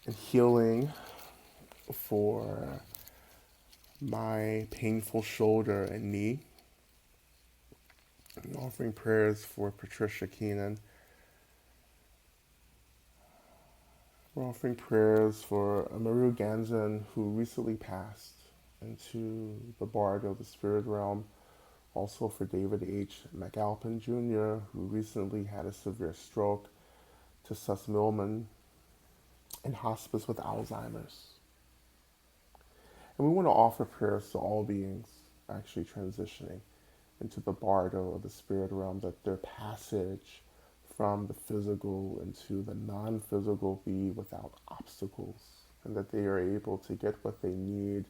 and healing for my painful shoulder and knee. I'm offering prayers for Patricia Keenan. We're offering prayers for Amaru Ganjan, who recently passed into the bardo, the spirit realm. Also for David H. McAlpin Jr., who recently had a severe stroke. To Sus Millman, in hospice with Alzheimer's. And we want to offer prayers to all beings actually transitioning into the bardo of the spirit realm, that their passage from the physical into the non-physical be without obstacles, and that they are able to get what they need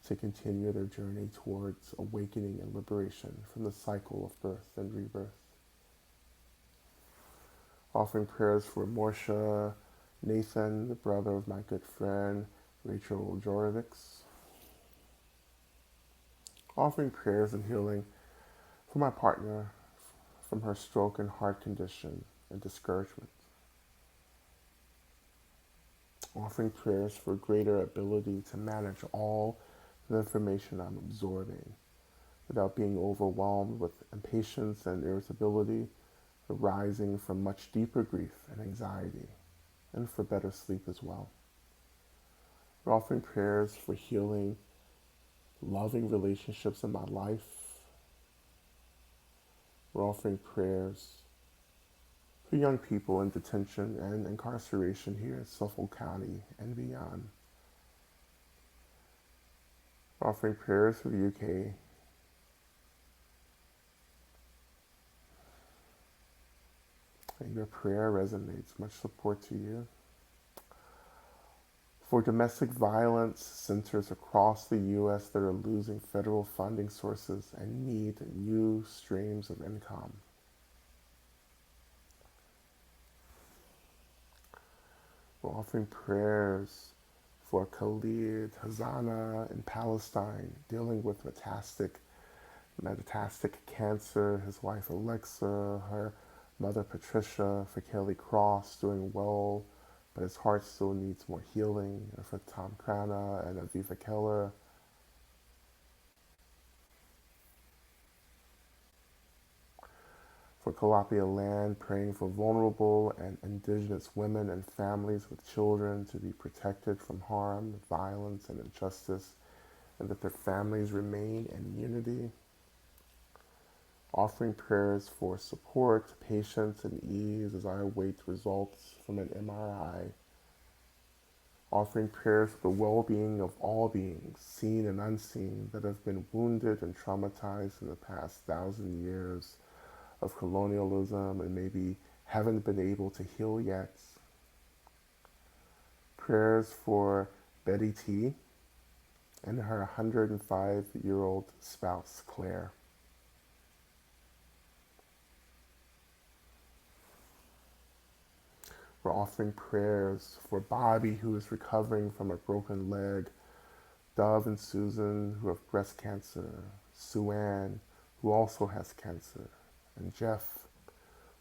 to continue their journey towards awakening and liberation from the cycle of birth and rebirth. Offering prayers for Morsha, Nathan, the brother of my good friend, Rachel Jorovics. Offering prayers and healing for my partner from her stroke and heart condition and discouragement. Offering prayers for greater ability to manage all the information I'm absorbing without being overwhelmed with impatience and irritability arising from much deeper grief and anxiety, and for better sleep as well. We're offering prayers for healing, loving relationships in my life. We're offering prayers for young people in detention and incarceration here in Suffolk County and beyond. We're offering prayers for the UK. And your prayer resonates. Much support to you. For domestic violence centers across the U.S. that are losing federal funding sources and need new streams of income. We're offering prayers for Khalid Hazana in Palestine, dealing with metastatic cancer, his wife Alexa, her mother Patricia, for Kelly Cross, doing well, but his heart still needs more healing, and for Tom Crana and Aviva Keller. For Calapia Land, praying for vulnerable and indigenous women and families with children to be protected from harm, violence, and injustice, and that their families remain in unity. Offering prayers for support, patience, and ease as I await results from an MRI. Offering prayers for the well-being of all beings, seen and unseen, that have been wounded and traumatized in the past 1,000 years of colonialism and maybe haven't been able to heal yet. Prayers for Betty T and her 105-year-old spouse, Claire. We're offering prayers for Bobby, who is recovering from a broken leg, Dove and Susan, who have breast cancer, Sue Ann, who also has cancer, and Jeff,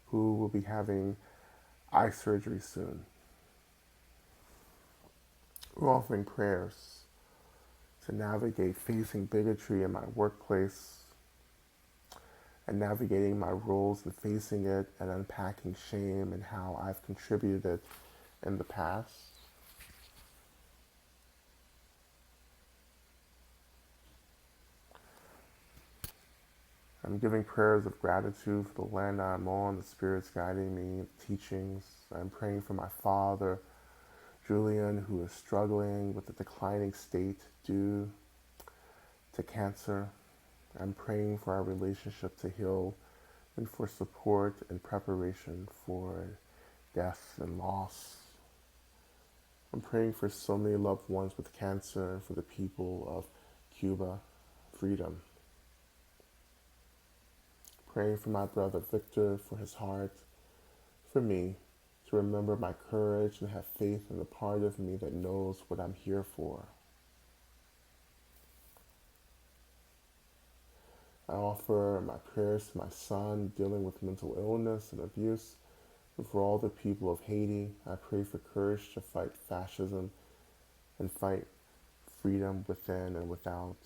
who will be having eye surgery soon. We're offering prayers to navigate facing bigotry in my workplace and navigating my roles and facing it and unpacking shame and how I've contributed in the past. I'm giving prayers of gratitude for the land I'm on, the spirits guiding me, the teachings. I'm praying for my father, Julian, who is struggling with a declining state due to cancer. I'm praying for our relationship to heal and for support and preparation for death and loss. I'm praying for so many loved ones with cancer and for the people of Cuba, freedom. Praying for my brother Victor, for his heart, for me, to remember my courage and have faith in the part of me that knows what I'm here for. I offer my prayers to my son dealing with mental illness and abuse, and for all the people of Haiti. I pray for courage to fight fascism and fight freedom within and without,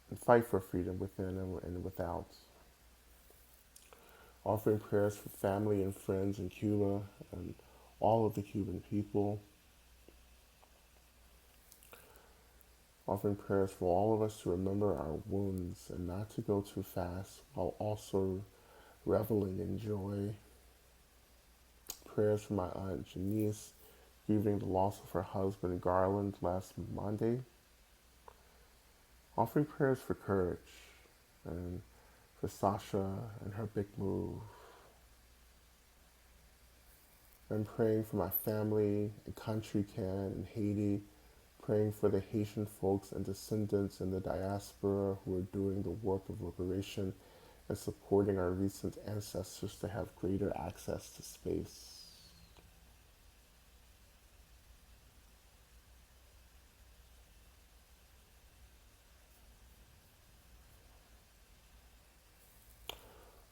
and fight for freedom within and without. Offering prayers for family and friends in Cuba and all of the Cuban people. Offering prayers for all of us to remember our wounds and not to go too fast while also reveling in joy. Prayers for my aunt Janice, grieving the loss of her husband Garland last Monday. Offering prayers for courage and for Sasha and her big move. I'm praying for my family in country Can in Haiti, praying for the Haitian folks and descendants in the diaspora who are doing the work of liberation and supporting our recent ancestors to have greater access to space.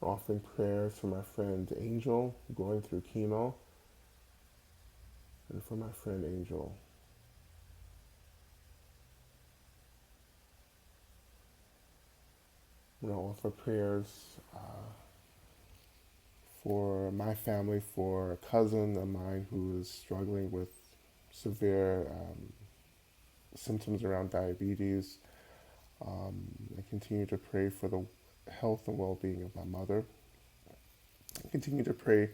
Offering prayers for my friend Angel going through chemo, and for my friend Angel. Offer prayers for my family, for a cousin of mine who is struggling with severe symptoms around diabetes. I continue to pray for the health and well-being of my mother. I continue to pray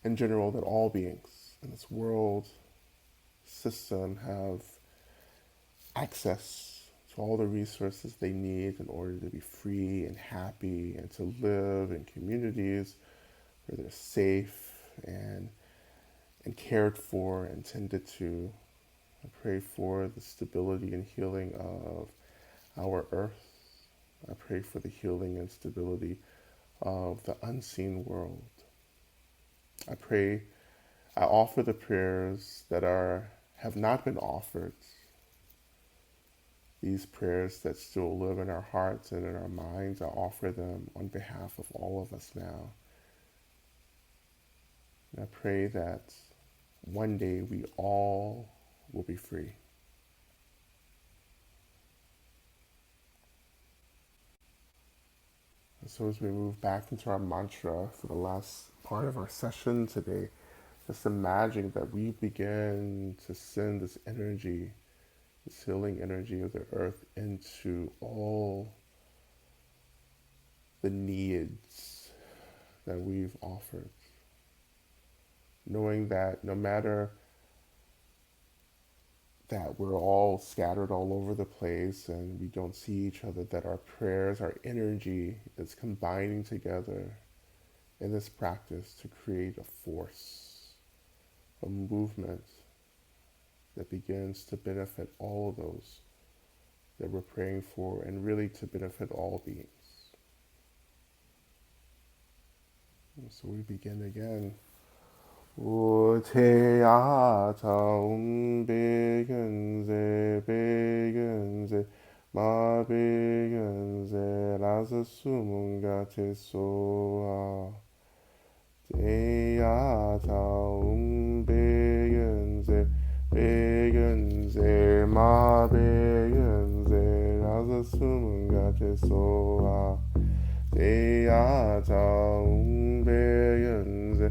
in general that all beings in this world system have access to all the resources they need in order to be free and happy and to live in communities where they're safe and cared for and tended to. I pray for the stability and healing of our earth. I pray for the healing and stability of the unseen world. I offer the prayers that have not been offered, these prayers that still live in our hearts and in our minds. I offer them on behalf of all of us now. And I pray that one day we all will be free. And so as we move back into our mantra for the last part of our session today, just imagine that we begin to send this energy, this healing energy of the earth into all the needs that we've offered. Knowing that no matter that we're all scattered all over the place and we don't see each other, that our prayers, our energy is combining together in this practice to create a force, a movement that begins to benefit all of those that we're praying for and really to benefit all beings. And so we begin again. 우태야 자움 베근세 마베근세 라서 수문가 제소아 태야 자움 베근세 마베근세 라서 수문가 제소아 태야 자움 베근세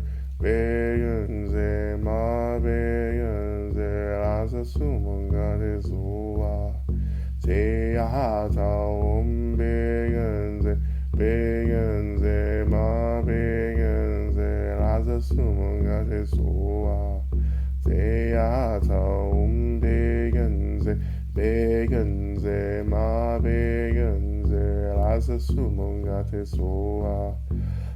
마베근세 라서 수문가 제소아 태야 자움 베근세 마베근세 라서 수문가 제소아 태야 자움 베근세 마베근세 라서 수문가 제소아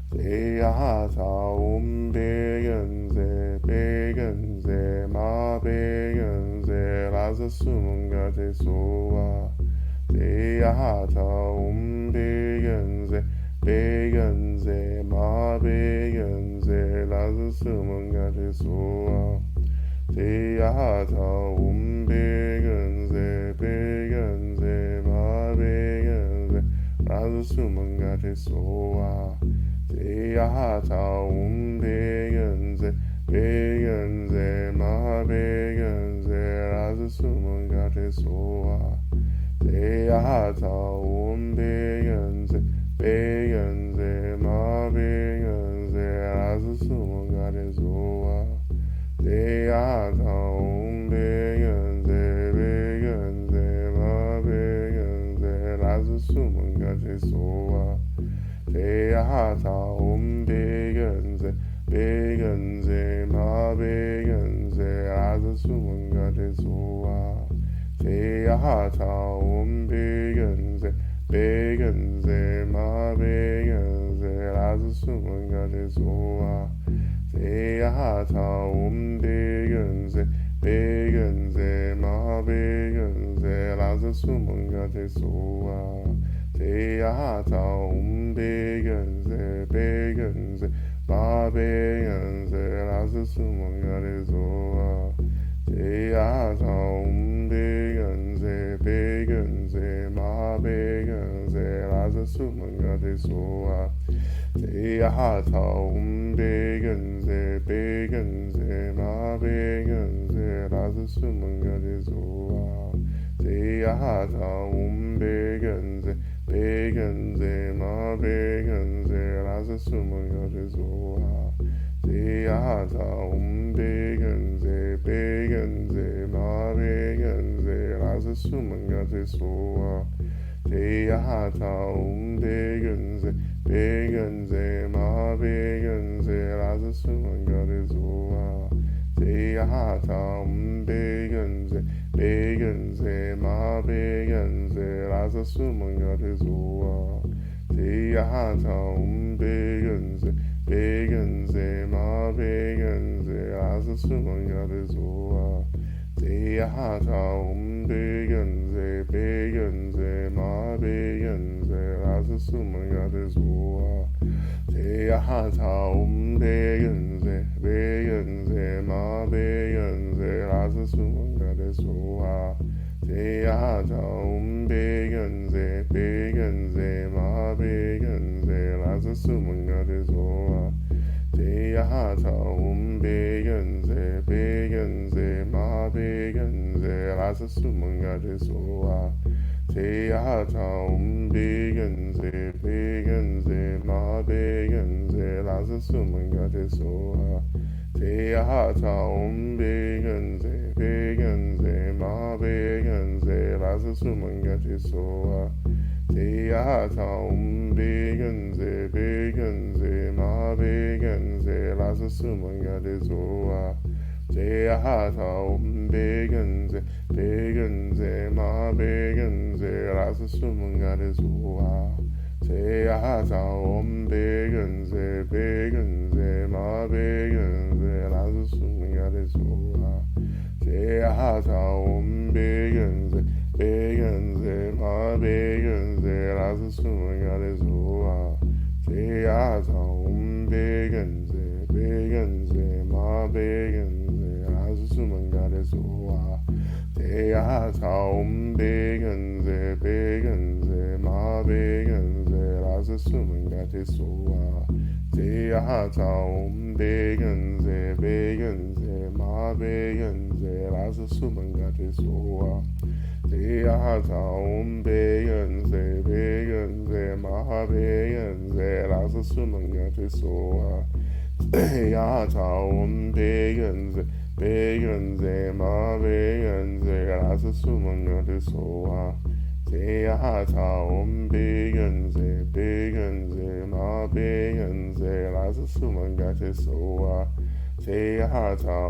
태야 자움 베근세 마베근세 라서 수문가 제소아 태야 자움 베근세 마베근세 라서 수문가 제소아 태야 자움 베근세 마베근세 라서 수문가 제소아 태야 자움 베근세 마베근세 라서 수문가 제소아 태야 자움 베근세 마베근세 라서 수문가 제소아 태야 자움 베근세 마베근세 라서 수문가 제소아 태야 자움 베근세 마베근세 라서 수문가 제소아 태야 자움 베근세 마베근세 라서 수문가 제소아 태야 자움 베근세 마베근세 라서 수문가 제소아 태야 자움 베근세 마베근세 라서 수문가 제소아 태야 자움 베근세 마베근세 라서 수문가 제소아 Teata begenze ma begenze laza sumunga de zoa. Teata begenze ma begenze laza sumunga de zoa. Teata begenze ma begenze laza sumunga de zoa. Teata begenze ma begenze laza sumunga de zoa. Teata begenze ma begenze laza sumunga de zoa. Teata begenze ma begenze laza sumunga de zoa. Teata begenze ma begenze laza sumunga de zoa. Teata begenze ma begenze laza sumunga de zoa. Teata begenze ma begenze laza sumunga de zoa. Teata begenze ma begenze laza sumunga de zoa. Teata begenze ma begenze laza sumunga de zoa. Teata begenze ma begenze laza sumunga de zoa. Teata begenze ma begenze laza sumunga de zoa. Teata begenze ma begenze laza sumunga de zoa. Teata begenze ma begenze laza sumunga de zoa. Teata begenze ma begenze laza sumunga de zoa. Teata begenze ma begenze laza sumunga de zoa. Teata begenze ma begenze laza sumunga de zoa. Teata begenze ma begenze laza sumunga de zoa. Teata begenze ma begenze laza sumunga de zoa. Teata begenze ma begenze laza sumunga de zoa. Teata begenze ma begenze laza sumunga de zoa. Teata begenze ma begenze laza sumunga de zoa. Teata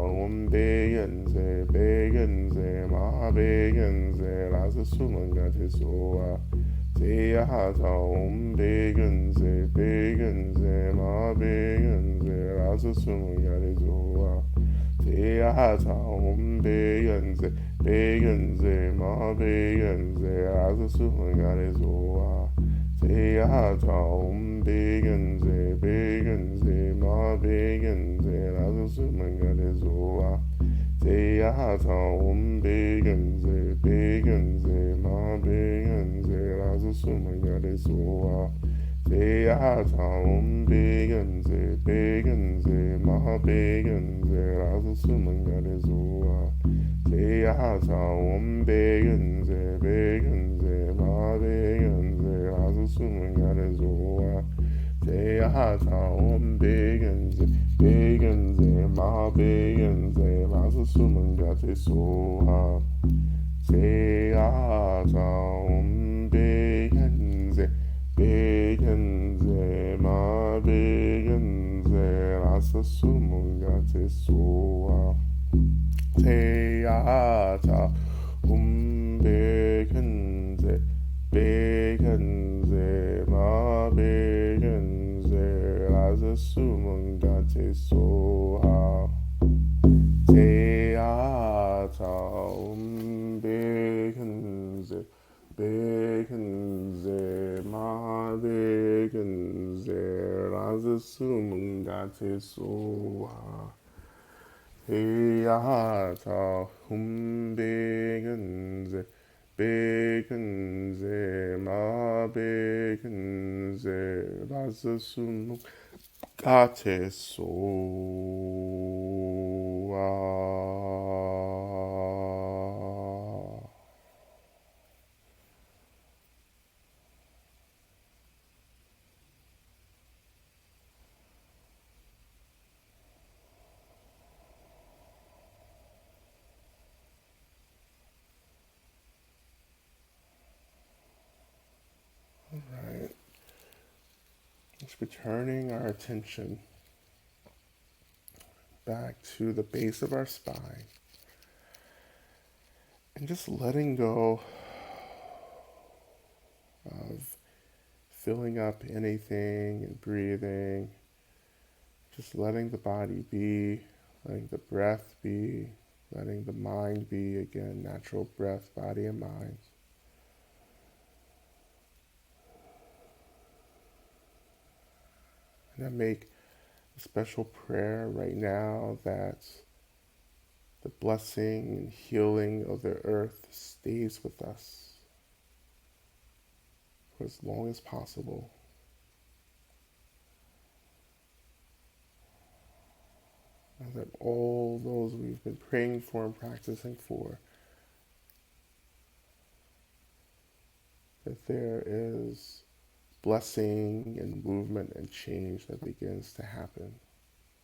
begenze ma begenze laza sumunga de zoa. Teata begenze ma begenze laza sumunga de zoa. Teata begenze ma begenze laza sumunga de zoa. Teata begenze ma begenze laza sumunga de zoa. Teata begenze ma begenze laza sumunga de zoa. Teata begenze ma begenze laza sumunga de zoa. Teata begenze ma begenze laza sumunga de zoa. Teata begenze ma begenze laza sumunga de zoa. Teata begenze ma begenze laza sumunga de zoa. Teata begenze ma begenze laza sumunga de zoa. Teata begenze ma bekenze razasunu kate so Right. Just returning our attention back to the base of our spine and just letting go of filling up anything and breathing, just letting the body be, letting the breath be, letting the mind be, again, natural breath, body and mind. And I make a special prayer right now that the blessing and healing of the earth stays with us for as long as possible. And that all those we've been praying for and practicing for, that there is blessing and movement and change that begins to happen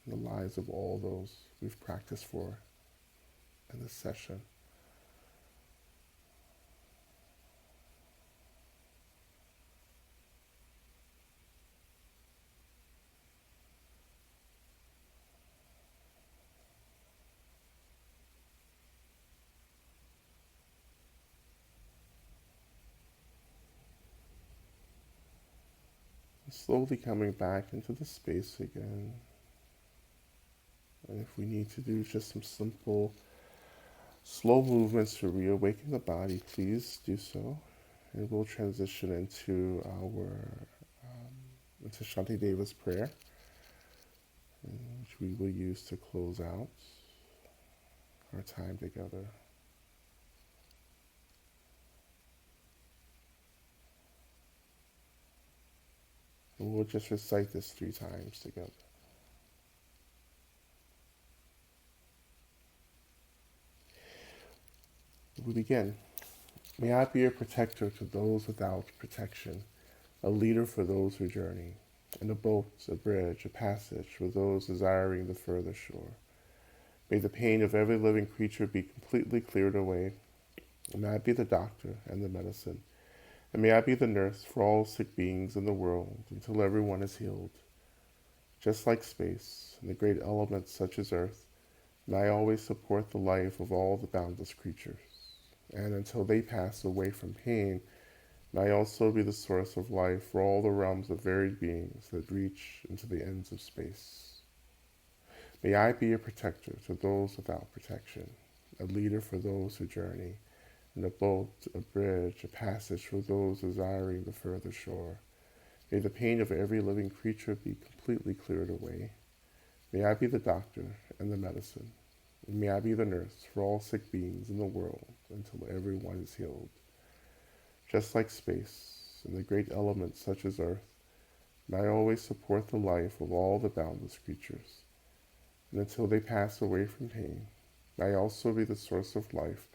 in the lives of all those we've practiced for in this session. And slowly coming back into the space again. And if we need to do just some simple, slow movements to reawaken the body, please do so. And we'll transition into into Shanti Deva's prayer, which we will use to close out our time together. And we'll just recite this 3 times together. We begin. May I be a protector to those without protection, a leader for those who journey, and a boat, a bridge, a passage for those desiring the further shore. May the pain of every living creature be completely cleared away. And may I be the doctor and the medicine. And may I be the nurse for all sick beings in the world until everyone is healed. Just like space and the great elements such as earth, may I always support the life of all the boundless creatures. And until they pass away from pain, may I also be the source of life for all the realms of varied beings that reach into the ends of space. May I be a protector to those without protection, a leader for those who journey, and a boat, a bridge, a passage for those desiring the further shore. May the pain of every living creature be completely cleared away. May I be the doctor and the medicine. And may I be the nurse for all sick beings in the world until everyone is healed. Just like space and the great elements such as earth, may I always support the life of all the boundless creatures. And until they pass away from pain, may I also be the source of life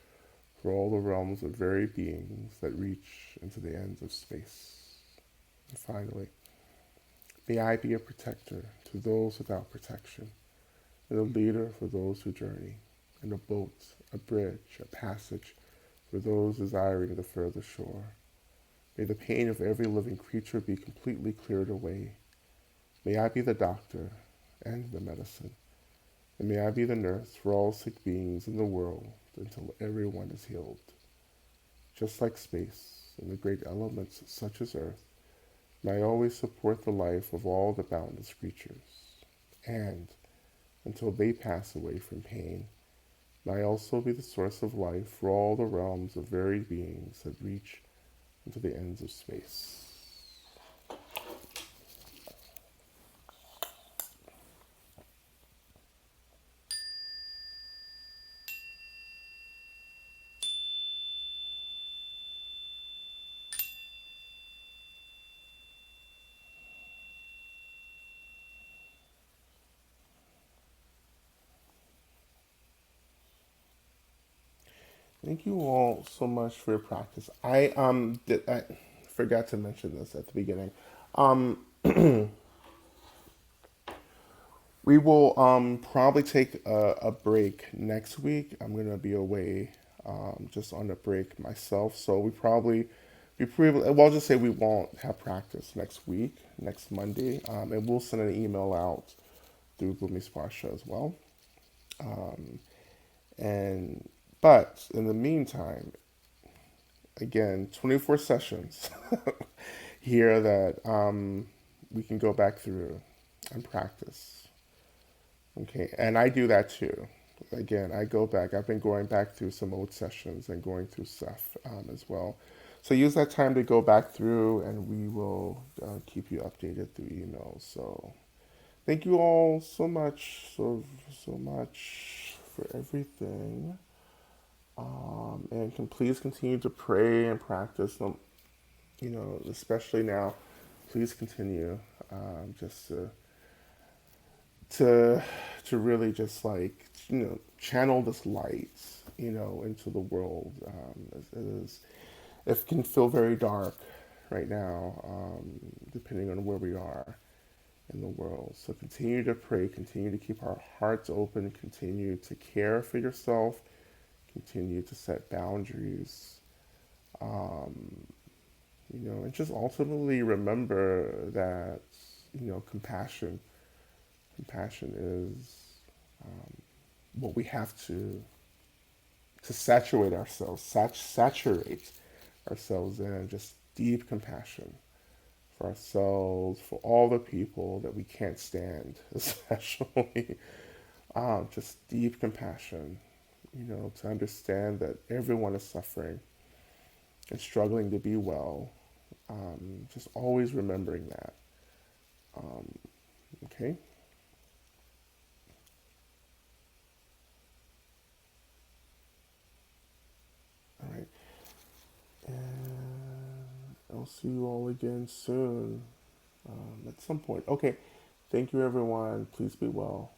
for all the realms of varied beings that reach into the ends of space. And finally, may I be a protector to those without protection, and a leader for those who journey, and a boat, a bridge, a passage for those desiring the further shore. May the pain of every living creature be completely cleared away. May I be the doctor and the medicine, and may I be the nurse for all sick beings in the world until everyone is healed. Just like space and the great elements such as earth, may I always support the life of all the boundless creatures. And until they pass away from pain, may I also be the source of life for all the realms of varied beings that reach into the ends of space. Thank you all so much for your practice. I forgot to mention this at the beginning. Um, we will probably take a break next week. I'm gonna be away just on a break myself, so well, I'll just say we won't have practice next week, next Monday, and we'll send an email out through Bumi Sparsha as well. Um, and but in the meantime, again, 24 sessions here that we can go back through and practice. Okay, and I do that too. Again, I go back. I've been going back through some old sessions and going through stuff as well. So use that time to go back through, and we will keep you updated through email. So thank you all so much, so much for everything. And please continue to pray and practice. Especially now, please continue just to to really just like channel this light into the world. It can feel very dark right now, depending on where we are in the world. So continue to pray, continue to keep our hearts open, continue to care for yourself, continue to set boundaries. Um, and just ultimately remember that compassion is what we have to saturate ourselves, saturate ourselves in just deep compassion for ourselves, for all the people that we can't stand, especially just deep compassion. To understand that everyone is suffering and struggling to be well. Just always remembering that. Um, okay. All right. And I'll see you all again soon at some point. Okay. Thank you, everyone. Please be well.